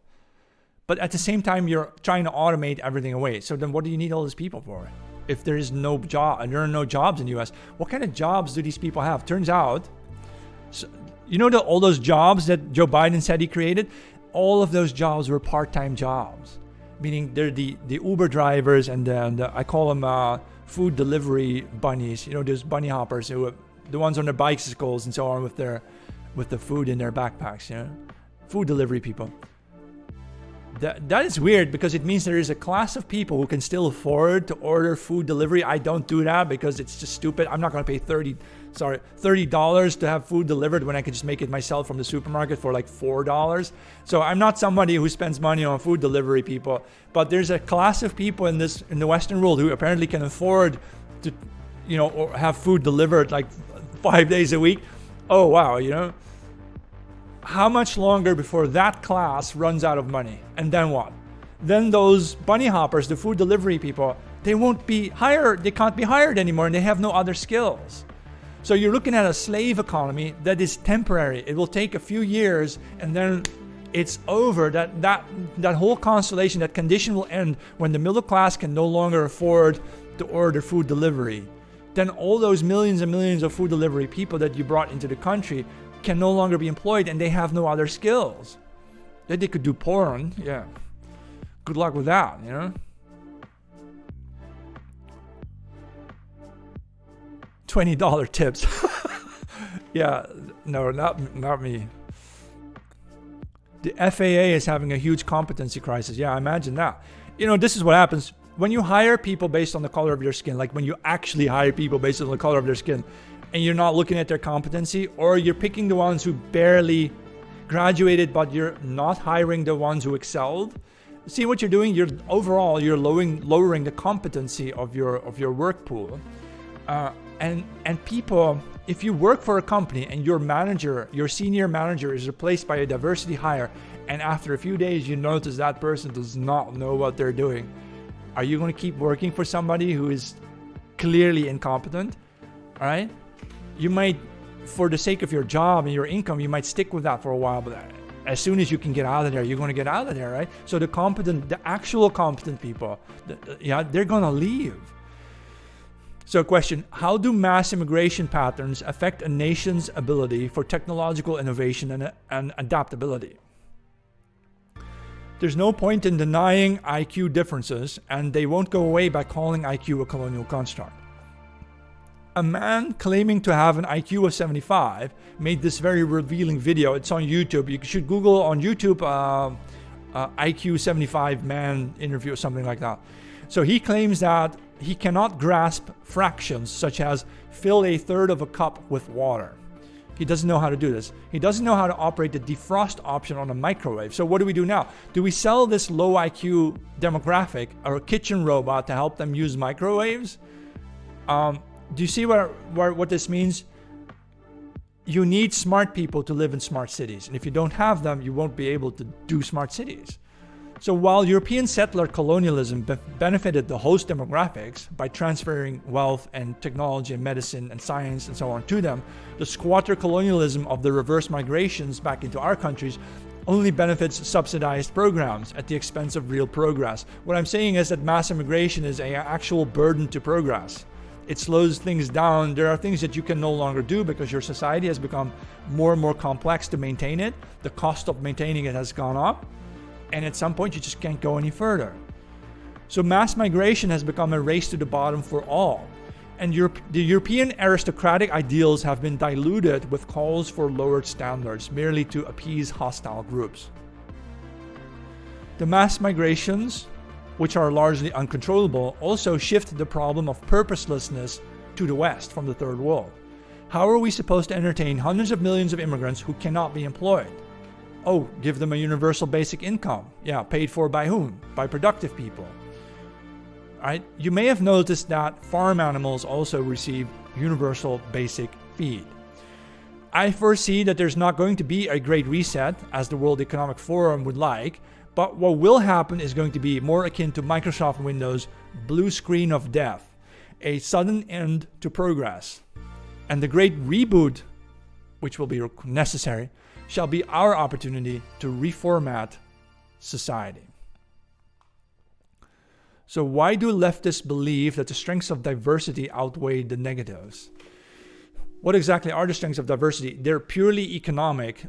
But at the same time, you're trying to automate everything away. So then what do you need all these people for? If there is no job, and there are no jobs in the US, what kind of jobs do these people have? Turns out, all those jobs that Joe Biden said he created, all of those jobs were part-time jobs. Meaning they're the Uber drivers and I call them food delivery bunnies. Those bunny hoppers who the ones on their bicycles and so on with the food in their backpacks. food delivery people. That is weird, because it means there is a class of people who can still afford to order food delivery. I don't do that because it's just stupid. I'm not going to pay $30 to have food delivered when I can just make it myself from the supermarket for like $4. So I'm not somebody who spends money on food delivery people. But there's a class of people in the Western world who apparently can afford to, or have food delivered like 5 days a week. Oh wow, How much longer before that class runs out of money? And then what? Then those bunny hoppers, the food delivery people, they won't be hired. They can't be hired anymore, and they have no other skills. So you're looking at a slave economy that is temporary. It will take a few years, and then it's over. That whole constellation, that condition will end when the middle class can no longer afford to order food delivery. Then all those millions and millions of food delivery people that you brought into the country can no longer be employed, and they have no other skills. That they could do porn, yeah. Good luck with that, $20 tips. Yeah, no, not me. The FAA is having a huge competency crisis. Yeah, I imagine that. This is what happens when you hire people based on the color of their skin. Like when you actually hire people based on the color of their skin, and you're not looking at their competency, or you're picking the ones who barely graduated, but you're not hiring the ones who excelled. See what you're doing? You're lowering the competency of your work pool. And people, if you work for a company and your senior manager is replaced by a diversity hire, and after a few days you notice that person does not know what they're doing, are you going to keep working for somebody who is clearly incompetent? All right? You might, for the sake of your job and your income, you might stick with that for a while, but as soon as you can get out of there, you're going to get out of there, right? So the actual competent people, they're going to leave. So question, how do mass immigration patterns affect a nation's ability for technological innovation and adaptability? There's no point in denying IQ differences, and they won't go away by calling IQ a colonial construct. A man claiming to have an IQ of 75 made this very revealing video. It's on YouTube. You should Google on YouTube IQ 75 man interview or something like that. So he claims that he cannot grasp fractions such as fill a third of a cup with water. He doesn't know how to do this. He doesn't know how to operate the defrost option on a microwave. So what do we do now? Do we sell this low IQ demographic or a kitchen robot to help them use microwaves? Do you see what this means? You need smart people to live in smart cities. And if you don't have them, you won't be able to do smart cities. So while European settler colonialism benefited the host demographics by transferring wealth and technology and medicine and science and so on to them, the squatter colonialism of the reverse migrations back into our countries only benefits subsidized programs at the expense of real progress. What I'm saying is that mass immigration is an actual burden to progress. It slows things down. There are things that you can no longer do because your society has become more and more complex to maintain it. The cost of maintaining it has gone up. And at some point, you just can't go any further. So mass migration has become a race to the bottom for all. And the European aristocratic ideals have been diluted with calls for lowered standards, merely to appease hostile groups. The mass migrations, which are largely uncontrollable, also shift the problem of purposelessness to the West from the Third World. How are we supposed to entertain hundreds of millions of immigrants who cannot be employed? Oh, give them a universal basic income. Yeah, paid for by whom? By productive people. Right? You may have noticed that farm animals also receive universal basic feed. I foresee that there's not going to be a great reset, as the World Economic Forum would like, but what will happen is going to be more akin to Microsoft Windows' blue screen of death, a sudden end to progress. And the great reboot, which will be necessary, shall be our opportunity to reformat society. So why do leftists believe that the strengths of diversity outweigh the negatives? What exactly are the strengths of diversity? They're purely economic.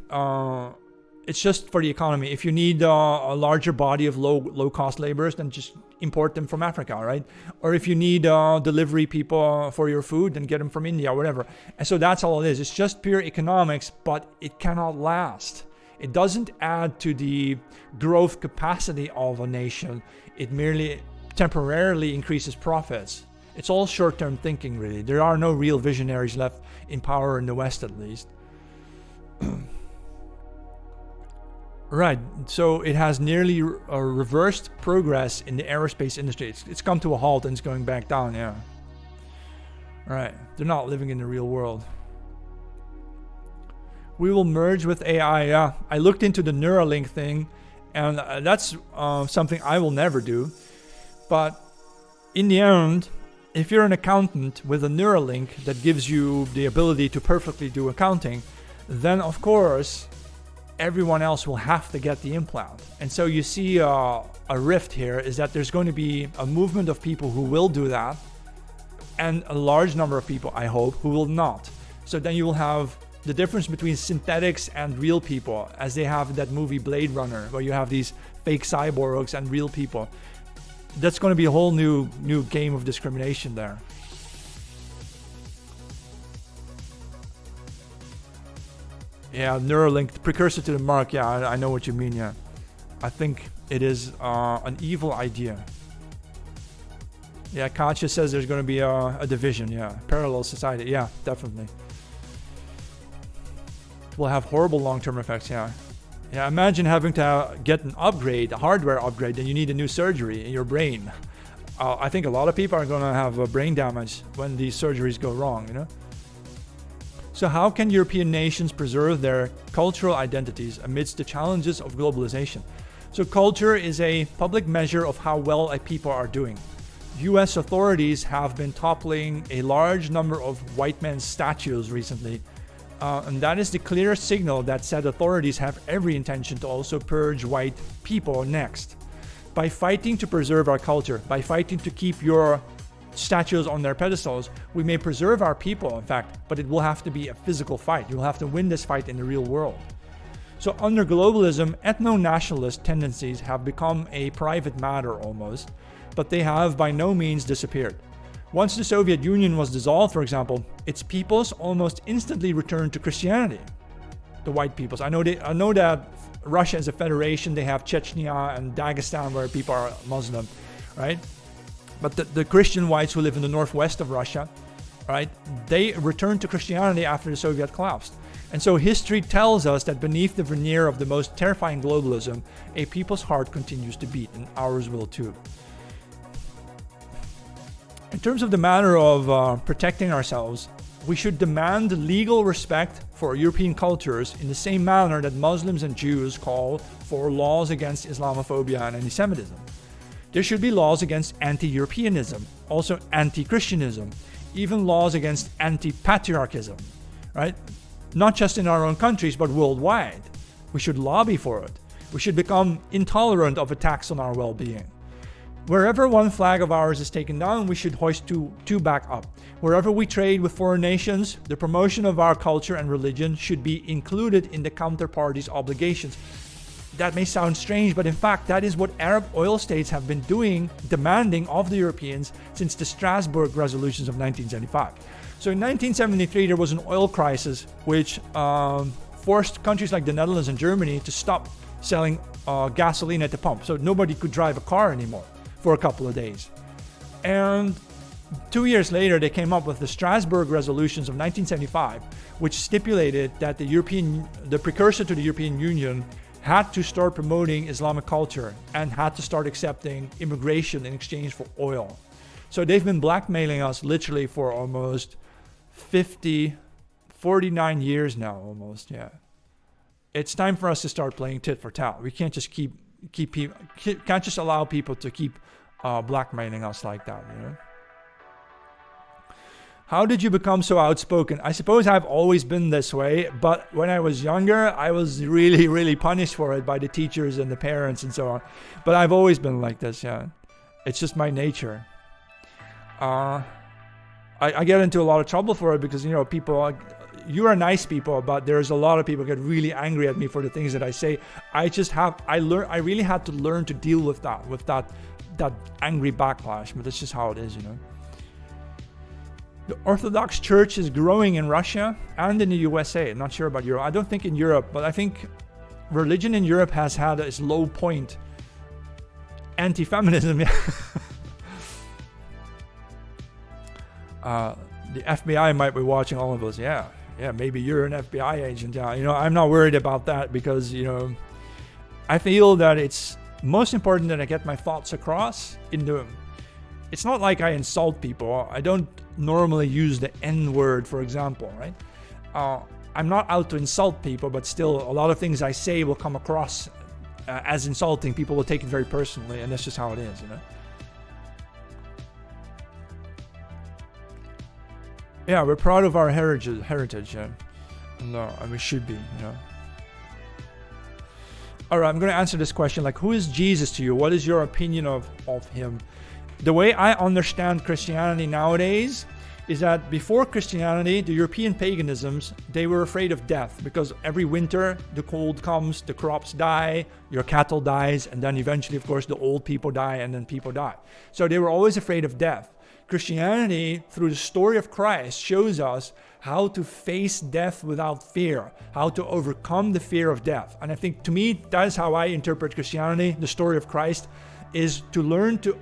It's just for the economy. If you need a larger body of low-cost laborers, then just import them from Africa, right? Or if you need delivery people for your food, then get them from India or whatever. And so that's all it is. It's just pure economics, but it cannot last. It doesn't add to the growth capacity of a nation. It merely temporarily increases profits. It's all short-term thinking, really. There are no real visionaries left in power in the West, at least. Right, so it has nearly reversed progress in the aerospace industry. It's come to a halt and it's going back down, yeah. Right, they're not living in the real world. We will merge with AI, yeah. I looked into the Neuralink thing, and that's something I will never do. But in the end, if you're an accountant with a Neuralink that gives you the ability to perfectly do accounting, then of course everyone else will have to get the implant. And so you see a rift here is that there's going to be a movement of people who will do that, and a large number of people, I hope, who will not. So then you will have the difference between synthetics and real people, as they have in that movie Blade Runner, where you have these fake cyborgs and real people. That's going to be a whole new game of discrimination there. Yeah, Neuralink, the precursor to the mark. Yeah, I know what you mean. Yeah, I think it is an evil idea. Yeah, Katja says there's going to be a division. Yeah, parallel society. Yeah, definitely. It will have horrible long-term effects. Yeah. Yeah, imagine having to get an upgrade, a hardware upgrade, and you need a new surgery in your brain. I think a lot of people are going to have brain damage when these surgeries go wrong, you know? So how can European nations preserve their cultural identities amidst the challenges of globalization? So culture is a public measure of how well a people are doing. US authorities have been toppling a large number of white men's statues recently. And that is the clear signal that said authorities have every intention to also purge white people next. By fighting to preserve our culture, by fighting to keep your statues on their pedestals, we may preserve our people, in fact, but it will have to be a physical fight. You'll have to win this fight in the real world. So under globalism, ethno-nationalist tendencies have become a private matter almost, but they have by no means disappeared. Once the Soviet Union was dissolved, for example, its peoples almost instantly returned to Christianity. The white peoples. I know that Russia is a federation. They have Chechnya and Dagestan where people are Muslim, right? But the Christian whites who live in the northwest of Russia, right? They returned to Christianity after the Soviet collapsed. And so history tells us that beneath the veneer of the most terrifying globalism, a people's heart continues to beat, and ours will too. In terms of the matter of protecting ourselves, we should demand legal respect for European cultures in the same manner that Muslims and Jews call for laws against Islamophobia and anti-Semitism. There should be laws against anti-Europeanism, also anti-Christianism, even laws against anti-patriarchism, right? Not just in our own countries, but worldwide. We should lobby for it. We should become intolerant of attacks on our well-being. Wherever one flag of ours is taken down, we should hoist two back up. Wherever we trade with foreign nations, the promotion of our culture and religion should be included in the counterparty's obligations. That may sound strange, but in fact, that is what Arab oil states have been doing, demanding of the Europeans since the Strasbourg resolutions of 1975. So in 1973, there was an oil crisis which forced countries like the Netherlands and Germany to stop selling gasoline at the pump. So nobody could drive a car anymore for a couple of days. And 2 years later, they came up with the Strasbourg resolutions of 1975, which stipulated that the precursor to the European Union had to start promoting Islamic culture and had to start accepting immigration in exchange for oil. So they've been blackmailing us literally for almost 49 years now almost, yeah. It's time for us to start playing tit for tat. We can't just can't just allow people to keep blackmailing us like that, you know? How did you become so outspoken? I suppose I've always been this way, but when I was younger, I was really, really punished for it by the teachers and the parents and so on. But I've always been like this, yeah. It's just my nature. I get into a lot of trouble for it because, you know, you are nice people, but there's a lot of people get really angry at me for the things that I say. I really had to learn to deal with that angry backlash, but that's just how it is, you know. The Orthodox Church is growing in Russia and in the USA. I'm not sure about Europe. I don't think in Europe, but I think religion in Europe has had its low point. Anti-feminism, yeah. The FBI might be watching all of us. Yeah, maybe you're an FBI agent. Yeah, I'm not worried about that because, I feel that it's most important that I get my thoughts across it's not like I insult people. I don't normally use the N word, for example, right? I'm not out to insult people, but still a lot of things I say will come across as insulting. People will take it very personally, and that's just how it is, Yeah, we're proud of our heritage, yeah. And we should be, All right, I'm going to answer this question. Like, who is Jesus to you? What is your opinion of him? The way I understand Christianity nowadays is that before Christianity, the European paganisms, they were afraid of death because every winter the cold comes, the crops die, your cattle dies, and then eventually, of course, the old people die, and then people die. So they were always afraid of death. Christianity, through the story of Christ, shows us how to face death without fear, how to overcome the fear of death. And I think, to me, that is how I interpret Christianity. The story of Christ is to learn to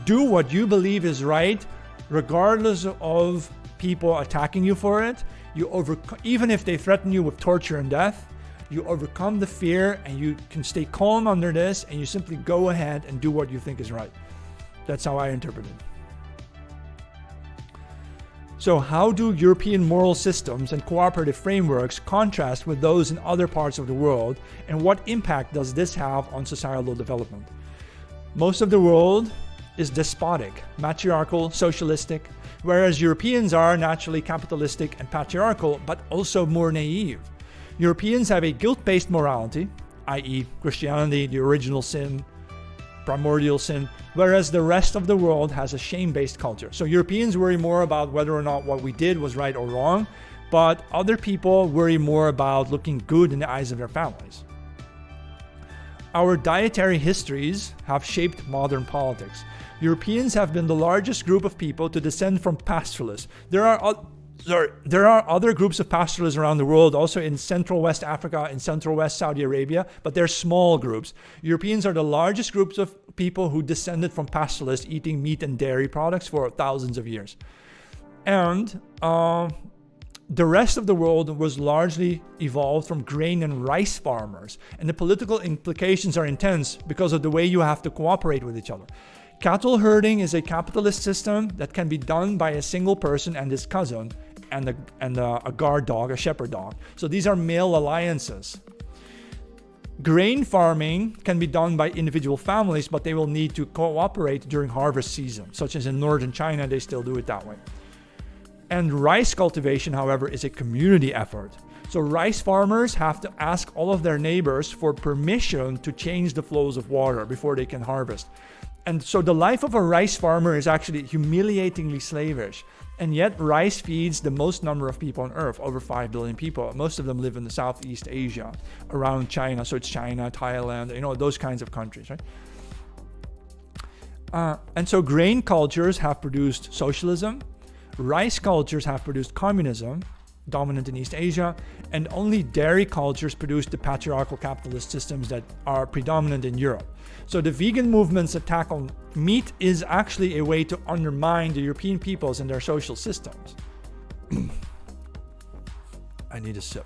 do what you believe is right, regardless of people attacking you for it. Even if they threaten you with torture and death, you overcome the fear and you can stay calm under this, and you simply go ahead and do what you think is right. That's how I interpret it. So how do European moral systems and cooperative frameworks contrast with those in other parts of the world, and what impact does this have on societal development? Most of the world is despotic, matriarchal, socialistic, whereas Europeans are naturally capitalistic and patriarchal, but also more naive. Europeans have a guilt-based morality, i.e. Christianity, the original sin, primordial sin, whereas the rest of the world has a shame-based culture. So Europeans worry more about whether or not what we did was right or wrong, but other people worry more about looking good in the eyes of their families. Our dietary histories have shaped modern politics. Europeans have been the largest group of people to descend from pastoralists. There are other groups of pastoralists around the world, also in Central West Africa, in Central West Saudi Arabia, but they're small groups. Europeans are the largest groups of people who descended from pastoralists eating meat and dairy products for thousands of years. And the rest of the world was largely evolved from grain and rice farmers. And the political implications are intense because of the way you have to cooperate with each other. Cattle herding is a capitalist system that can be done by a single person and his cousin and a guard dog, a shepherd dog. So these are male alliances. Grain farming can be done by individual families, but they will need to cooperate during harvest season, such as in northern China, they still do it that way. And rice cultivation, however, is a community effort. So rice farmers have to ask all of their neighbors for permission to change the flows of water before they can harvest. And so the life of a rice farmer is actually humiliatingly slavish. And yet rice feeds the most number of people on earth, over 5 billion people. Most of them live in the Southeast Asia, around China. So it's China, Thailand, those kinds of countries, right? And so grain cultures have produced socialism. Rice cultures have produced communism, dominant in East Asia, and only dairy cultures produce the patriarchal capitalist systems that are predominant in Europe. So the vegan movement's attack on meat is actually a way to undermine the European peoples and their social systems. I need a sip.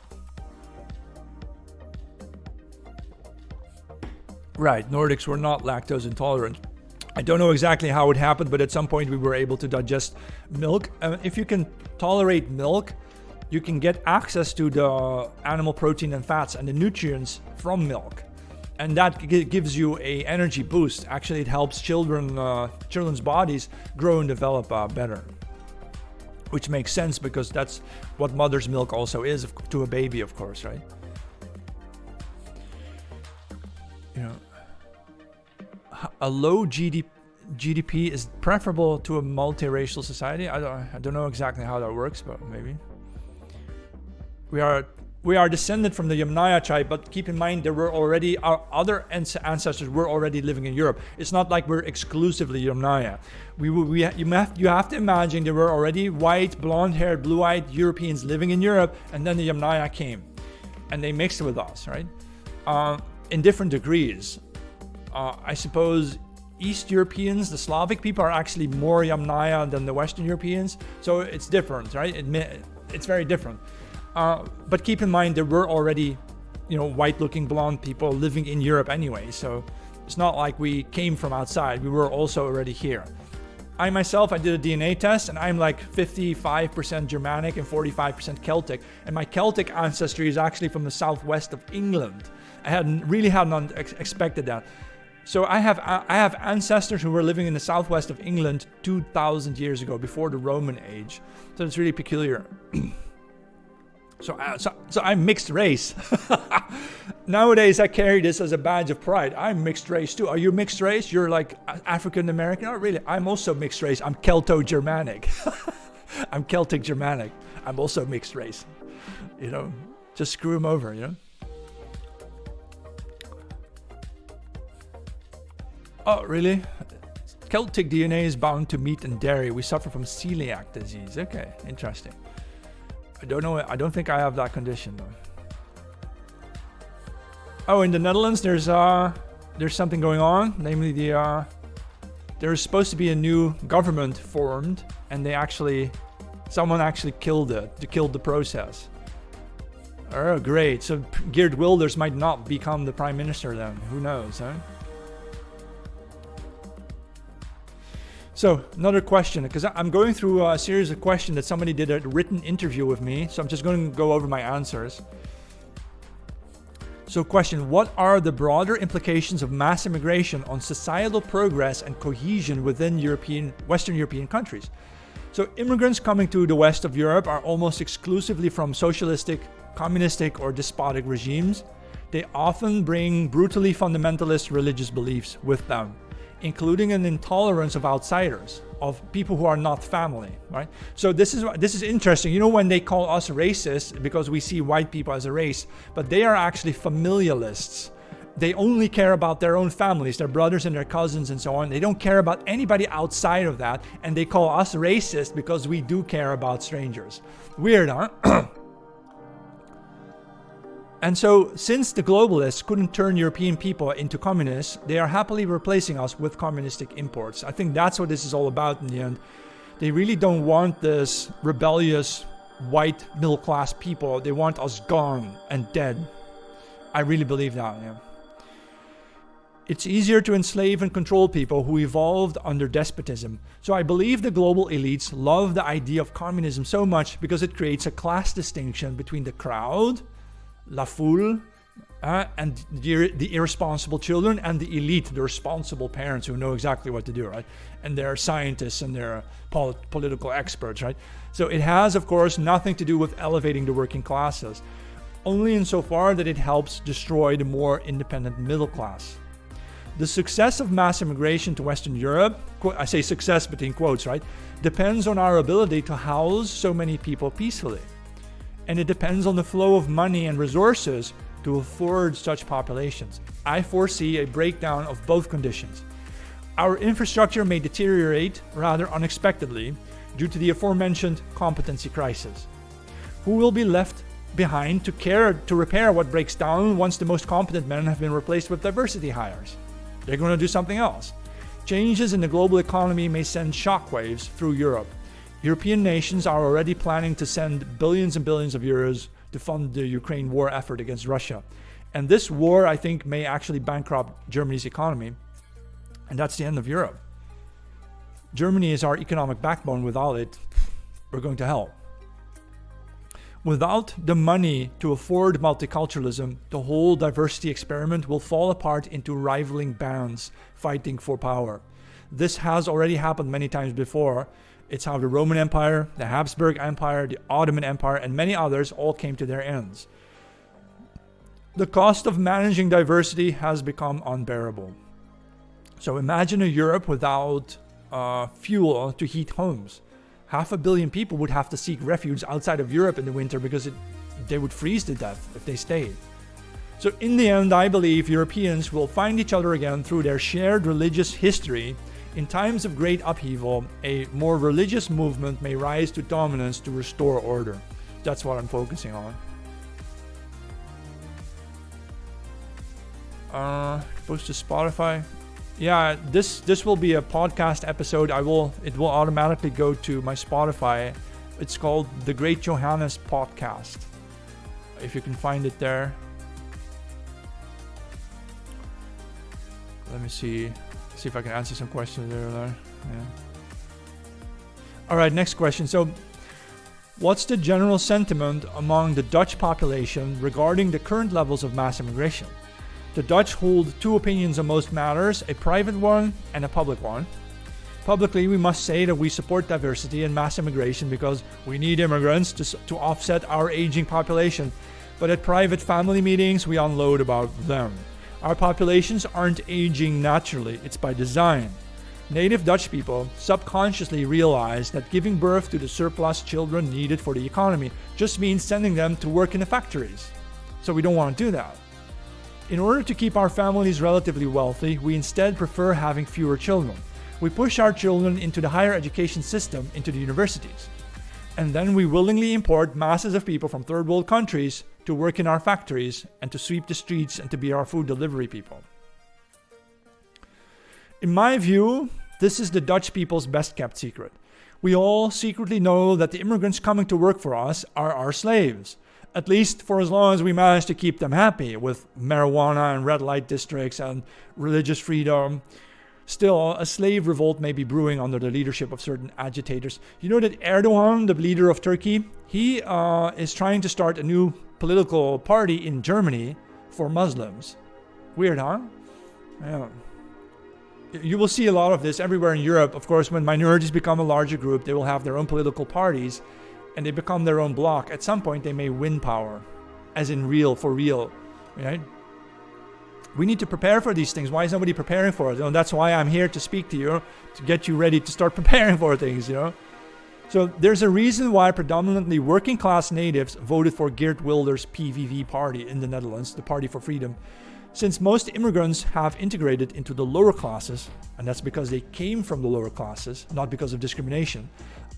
Right, Nordics were not lactose intolerant. I don't know exactly how it happened, but at some point we were able to digest milk. If you can tolerate milk, you can get access to the animal protein and fats and the nutrients from milk. And that gives you an energy boost. Actually, it helps children's bodies grow and develop better. Which makes sense because that's what mother's milk also is to a baby, of course, right? A low GDP is preferable to a multiracial society. I don't know exactly how that works, but maybe. We are descended from the Yamnaya tribe, but keep in mind our other ancestors were already living in Europe. It's not like we're exclusively Yamnaya. You have to imagine there were already white, blonde-haired, blue-eyed Europeans living in Europe, and then the Yamnaya came. and they mixed with us, right? In different degrees. I suppose East Europeans, the Slavic people, are actually more Yamnaya than the Western Europeans, so it's different, right? It's very different. But keep in mind, there were already, white-looking blonde people living in Europe anyway, so it's not like we came from outside. We were also already here. I myself, I did a DNA test, and I'm like 55% Germanic and 45% Celtic, and my Celtic ancestry is actually from the southwest of England. I hadn't expected that. So I have ancestors who were living in the southwest of England 2,000 years ago, before the Roman age. So it's really peculiar. So I'm mixed race. Nowadays, I carry this as a badge of pride. I'm mixed race too. Are you mixed race? You're like African American? Oh, really? I'm also mixed race. I'm Celto-Germanic. I'm Celtic Germanic. I'm also mixed race. Just screw them over, Oh, really? Celtic DNA is bound to meat and dairy. We suffer from celiac disease. Okay, interesting. I don't know. I don't think I have that condition though. Oh, in the Netherlands, there's something going on. Namely, there's supposed to be a new government formed, and someone actually killed it. They killed the process. Oh, great. So Geert Wilders might not become the prime minister then. Who knows, huh? So another question, because I'm going through a series of questions that somebody did a written interview with me. So I'm just going to go over my answers. So question, what are the broader implications of mass immigration on societal progress and cohesion within Western European countries? So immigrants coming to the west of Europe are almost exclusively from socialistic, communistic, or despotic regimes. They often bring brutally fundamentalist religious beliefs with them, including an intolerance of outsiders, of people who are not family, right? So this is interesting. When they call us racist because we see white people as a race, but they are actually familialists. They only care about their own families, their brothers and their cousins and so on. They don't care about anybody outside of that, and they call us racist because we do care about strangers. Weird, huh? And so, since the globalists couldn't turn European people into communists, they are happily replacing us with communistic imports. I think that's what this is all about in the end. They really don't want this rebellious, white, middle-class people. They want us gone and dead. I really believe that, yeah. It's easier to enslave and control people who evolved under despotism. So I believe the global elites love the idea of communism so much because it creates a class distinction between the crowd, La Foule, and the irresponsible children, and the elite, the responsible parents who know exactly what to do, right? And they're scientists and they're political experts, right? So it has, of course, nothing to do with elevating the working classes, only insofar that it helps destroy the more independent middle class. The success of mass immigration to Western Europe, I say success between quotes, right, depends on our ability to house so many people peacefully. And it depends on the flow of money and resources to afford such populations. I foresee a breakdown of both conditions. Our infrastructure may deteriorate rather unexpectedly due to the aforementioned competency crisis. Who will be left behind to repair what breaks down once the most competent men have been replaced with diversity hires? They're going to do something else. Changes in the global economy may send shockwaves through Europe. European nations are already planning to send billions and billions of euros to fund the Ukraine war effort against Russia. And this war, I think, may actually bankrupt Germany's economy. And that's the end of Europe. Germany is our economic backbone. Without it, we're going to hell. Without the money to afford multiculturalism, the whole diversity experiment will fall apart into rivaling bands fighting for power. This has already happened many times before. It's how the Roman Empire, the Habsburg Empire, the Ottoman Empire, and many others all came to their ends. The cost of managing diversity has become unbearable. So imagine a Europe without fuel to heat homes. 500 million people would have to seek refuge outside of Europe in the winter because they would freeze to death if they stayed. So in the end, I believe Europeans will find each other again through their shared religious history. In times of great upheaval, a more religious movement may rise to dominance to restore order. That's what I'm focusing on. Post to Spotify. Yeah, this will be a podcast episode. It will automatically go to my Spotify. It's called The Great Johannes Podcast. If you can find it there. Let me see if I can answer some questions there. Yeah. All right, next question. So, what's the general sentiment among the Dutch population regarding the current levels of mass immigration? The Dutch hold two opinions on most matters, a private one and a public one. Publicly, we must say that we support diversity and mass immigration because we need immigrants to offset our aging population. But at private family meetings, we unload about them. Our populations aren't aging naturally, it's by design. Native Dutch people subconsciously realize that giving birth to the surplus children needed for the economy just means sending them to work in the factories. So we don't want to do that. In order to keep our families relatively wealthy, we instead prefer having fewer children. We push our children into the higher education system, into the universities. And then we willingly import masses of people from third world countries to work in our factories and to sweep the streets and to be our food delivery people. In my view, this is the Dutch people's best kept secret. We all secretly know that the immigrants coming to work for us are our slaves. At least for as long as we manage to keep them happy with marijuana and red light districts and religious freedom. Still, a slave revolt may be brewing under the leadership of certain agitators. You know that Erdogan, the leader of Turkey, he is trying to start a new political party in Germany for Muslims. Weird, huh? Yeah. You will see a lot of this everywhere in Europe. Of course, when minorities become a larger group, they will have their own political parties and they become their own bloc. At some point, they may win power, as in real, for real, right? We need to prepare for these things. Why is nobody preparing for it? That's why I'm here to speak to you, to get you ready to start preparing for things, So there's a reason why predominantly working class natives voted for Geert Wilders' PVV party in the Netherlands, the Party for Freedom. Since most immigrants have integrated into the lower classes, and that's because they came from the lower classes, not because of discrimination,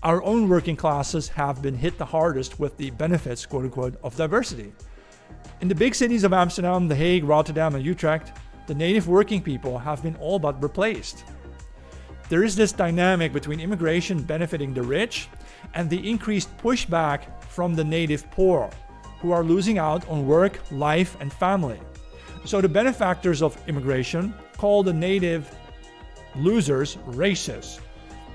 our own working classes have been hit the hardest with the benefits, quote unquote, of diversity. In the big cities of Amsterdam, The Hague, Rotterdam, and Utrecht, the native working people have been all but replaced. There is this dynamic between immigration benefiting the rich and the increased pushback from the native poor, who are losing out on work, life, and family. So the benefactors of immigration call the native losers racist.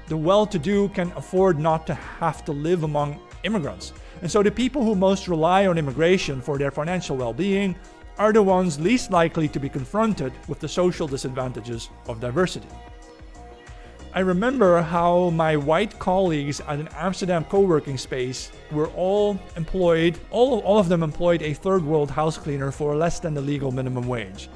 The well-to-do can afford not to have to live among immigrants. And so the people who most rely on immigration for their financial well-being are the ones least likely to be confronted with the social disadvantages of diversity. I remember how my white colleagues at an Amsterdam co-working space were all employed, all of them employed a third world house cleaner for less than the legal minimum wage.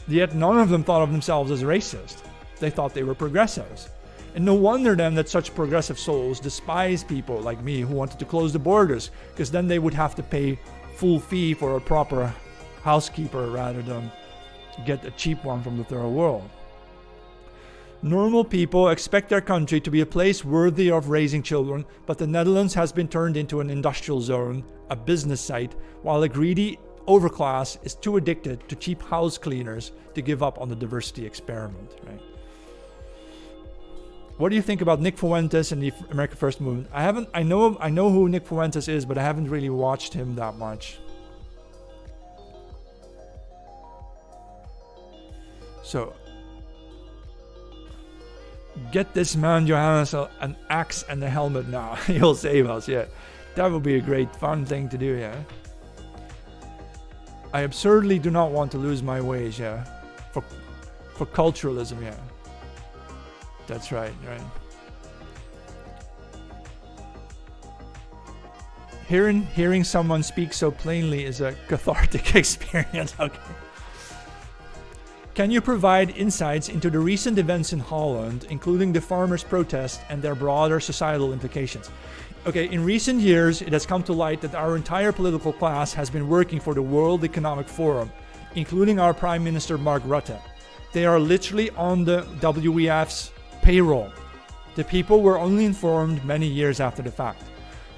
Yet none of them thought of themselves as racist. They thought they were progressives. And no wonder then that such progressive souls despise people like me who wanted to close the borders, because then they would have to pay full fee for a proper housekeeper rather than get a cheap one from the third world. Normal people expect their country to be a place worthy of raising children, but the Netherlands has been turned into an industrial zone, a business site, while a greedy overclass is too addicted to cheap house cleaners to give up on the diversity experiment, right? What do you think about Nick Fuentes and the America First movement? I know who Nick Fuentes is, but I haven't really watched him that much. So, get this man Johannes an axe and a helmet now. He'll save us, yeah. That would be a great fun thing to do, yeah. I absurdly do not want to lose my ways, yeah. For culturalism, yeah. That's right. Hearing someone speak so plainly is a cathartic experience. Okay. Can you provide insights into the recent events in Holland, including the farmers' protest and their broader societal implications? Okay, in recent years, it has come to light that our entire political class has been working for the World Economic Forum, including our Prime Minister Mark Rutte. They are literally on the WEF's payroll. The people were only informed many years after the fact.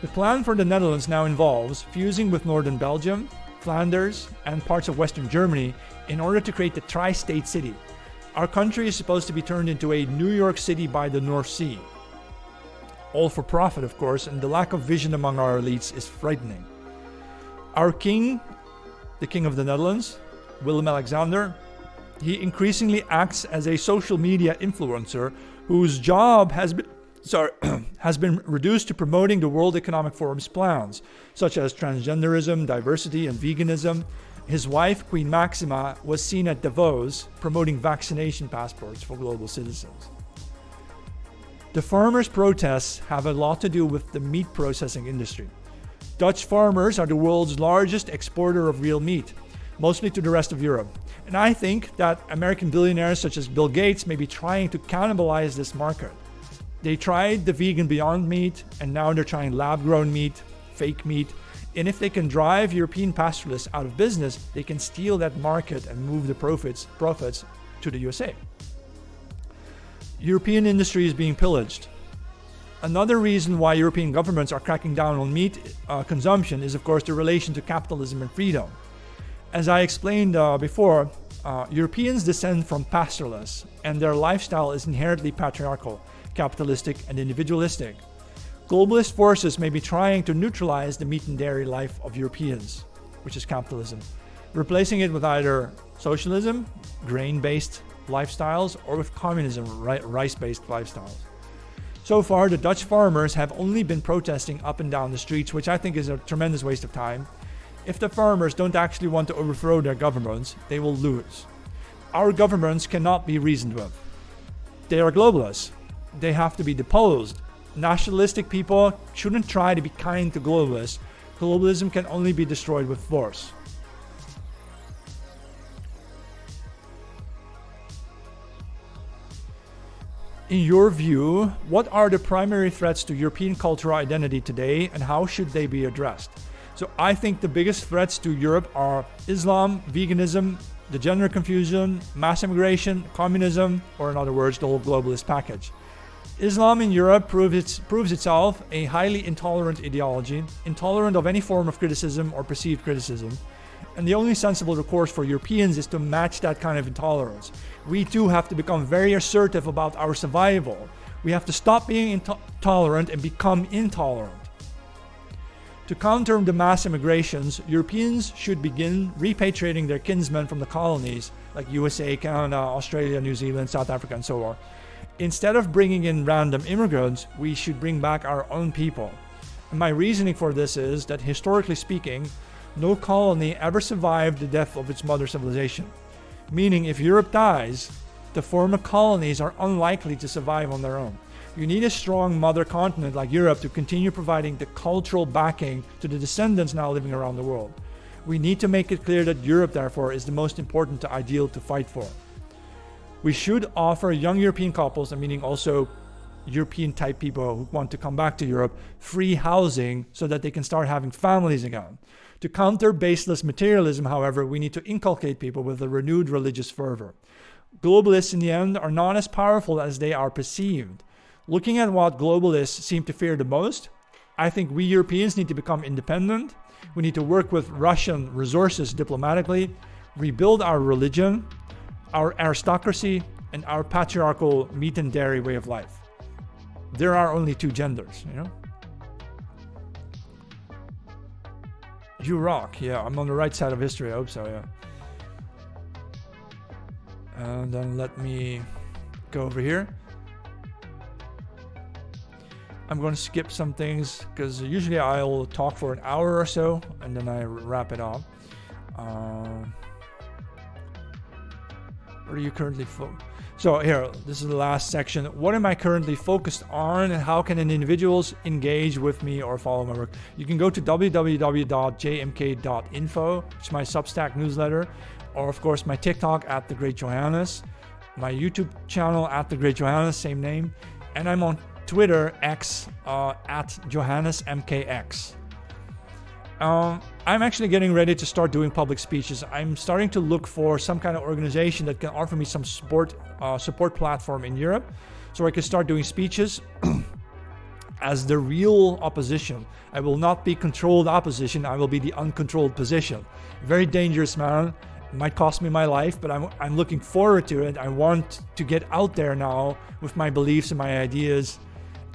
The plan for the Netherlands now involves fusing with northern Belgium, Flanders, and parts of Western Germany in order to create the tri-state city. Our country is supposed to be turned into a New York City by the North Sea. All for profit, of course, and the lack of vision among our elites is frightening. Our king, the King of the Netherlands, Willem-Alexander, he increasingly acts as a social media influencer whose job has been reduced to promoting the World Economic Forum's plans, such as transgenderism, diversity, and veganism. His wife, Queen Maxima, was seen at Davos promoting vaccination passports for global citizens. The farmers' protests have a lot to do with the meat processing industry. Dutch farmers are the world's largest exporter of real meat, mostly to the rest of Europe. And I think that American billionaires such as Bill Gates may be trying to cannibalize this market. They tried the vegan Beyond Meat, and now they're trying lab-grown meat, fake meat. And if they can drive European pastoralists out of business, they can steal that market and move the profits to the USA. European industry is being pillaged. Another reason why European governments are cracking down on meat consumption is, of course, the relation to capitalism and freedom. As I explained before, Europeans descend from pastoralists, and their lifestyle is inherently patriarchal, capitalistic, and individualistic. Globalist forces may be trying to neutralize the meat and dairy life of Europeans, which is capitalism, replacing it with either socialism, grain-based lifestyles, or with communism, rice-based lifestyles. So far, the Dutch farmers have only been protesting up and down the streets, which I think is a tremendous waste of time. If the farmers don't actually want to overthrow their governments, they will lose. Our governments cannot be reasoned with. They are globalists. They have to be deposed. Nationalistic people shouldn't try to be kind to globalists. Globalism can only be destroyed with force. In your view, what are the primary threats to European cultural identity today, and how should they be addressed? So I think the biggest threats to Europe are Islam, veganism, the gender confusion, mass immigration, communism, or in other words, the whole globalist package. Islam in Europe proves itself a highly intolerant ideology, intolerant of any form of criticism or perceived criticism. And the only sensible recourse for Europeans is to match that kind of intolerance. We too have to become very assertive about our survival. We have to stop being intolerant and become intolerant. To counter the mass immigrations, Europeans should begin repatriating their kinsmen from the colonies, like USA, Canada, Australia, New Zealand, South Africa, and so on. Instead of bringing in random immigrants, we should bring back our own people. And my reasoning for this is that, historically speaking, no colony ever survived the death of its mother civilization. Meaning, if Europe dies, the former colonies are unlikely to survive on their own. You need a strong mother continent like Europe to continue providing the cultural backing to the descendants now living around the world. We need to make it clear that Europe, therefore, is the most important ideal to fight for. We should offer young European couples, meaning also European type people who want to come back to Europe, free housing so that they can start having families again. To counter baseless materialism, however, we need to inculcate people with a renewed religious fervor. Globalists in the end are not as powerful as they are perceived. Looking at what globalists seem to fear the most, I think we Europeans need to become independent. We need to work with Russian resources diplomatically, rebuild our religion, our aristocracy, and our patriarchal meat and dairy way of life. There are only two genders, you know? You rock. Yeah, I'm on the right side of history. I hope so, yeah. And then let me go over here. I'm going to skip some things because usually I'll talk for an hour or so and then I wrap it up. What are you currently So here, this is the last section. What am I currently focused on, and how can individuals engage with me or follow my work? You can go to www.jmk.info, which is my Substack newsletter, or of course my TikTok at The Great Johannes, my YouTube channel at The Great Johannes, same name, and I'm on Twitter, X, at JohannesMKX. I'm actually getting ready to start doing public speeches. I'm starting to look for some kind of organization that can offer me some support platform in Europe, so I can start doing speeches as the real opposition. I will not be controlled opposition. I will be the uncontrolled position. Very dangerous, man. It might cost me my life, but I'm looking forward to it. I want to get out there now with my beliefs and my ideas.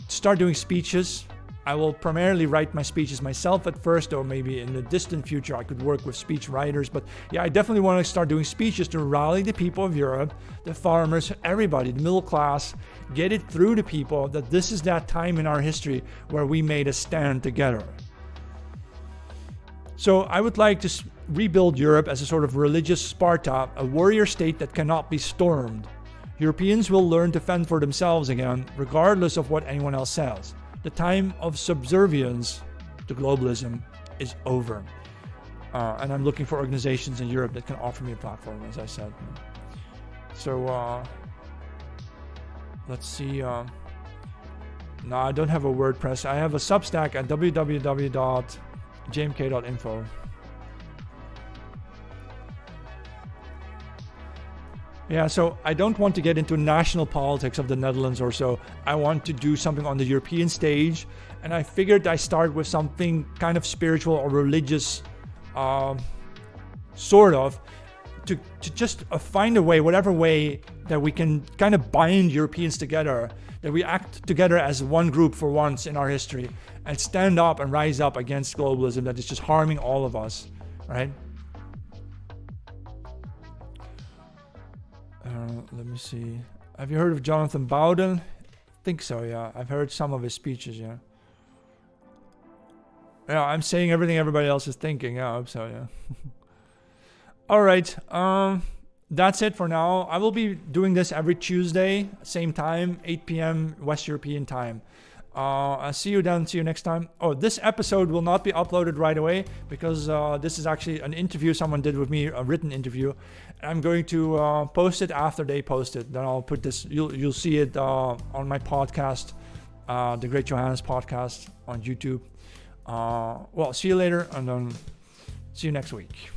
Start doing speeches. I will primarily write my speeches myself at first, or maybe in the distant future I could work with speech writers. But yeah, I definitely want to start doing speeches to rally the people of Europe, the farmers, everybody, the middle class, get it through to people that this is that time in our history where we made a stand together. So I would like to rebuild Europe as a sort of religious Sparta, a warrior state that cannot be stormed. Europeans will learn to fend for themselves again, regardless of what anyone else says. The time of subservience to globalism is over. And I'm looking for organizations in Europe that can offer me a platform, as I said. So, let's see. No, I don't have a WordPress. I have a Substack at www.jmk.info. Yeah, so I don't want to get into national politics of the Netherlands or so. I want to do something on the European stage, and I figured I start with something kind of spiritual or religious, sort of, to just find a way, whatever way that we can kind of bind Europeans together, that we act together as one group for once in our history, and stand up and rise up against globalism that is just harming all of us, right? Let me see. Have you heard of Jonathan Bowden? I think so, yeah. I've heard some of his speeches, yeah. Yeah, I'm saying everything everybody else is thinking. Yeah, I hope so, yeah. All right. That's it for now. I will be doing this every Tuesday, same time, 8 p.m. West European time. I'll see you then. See you next time. Oh, this episode will not be uploaded right away because this is actually an interview someone did with me, a written interview. I'm going to post it after they post it. Then I'll put this. You'll see it on my podcast, the Great Johannes podcast on YouTube. Well, see you later, and then see you next week.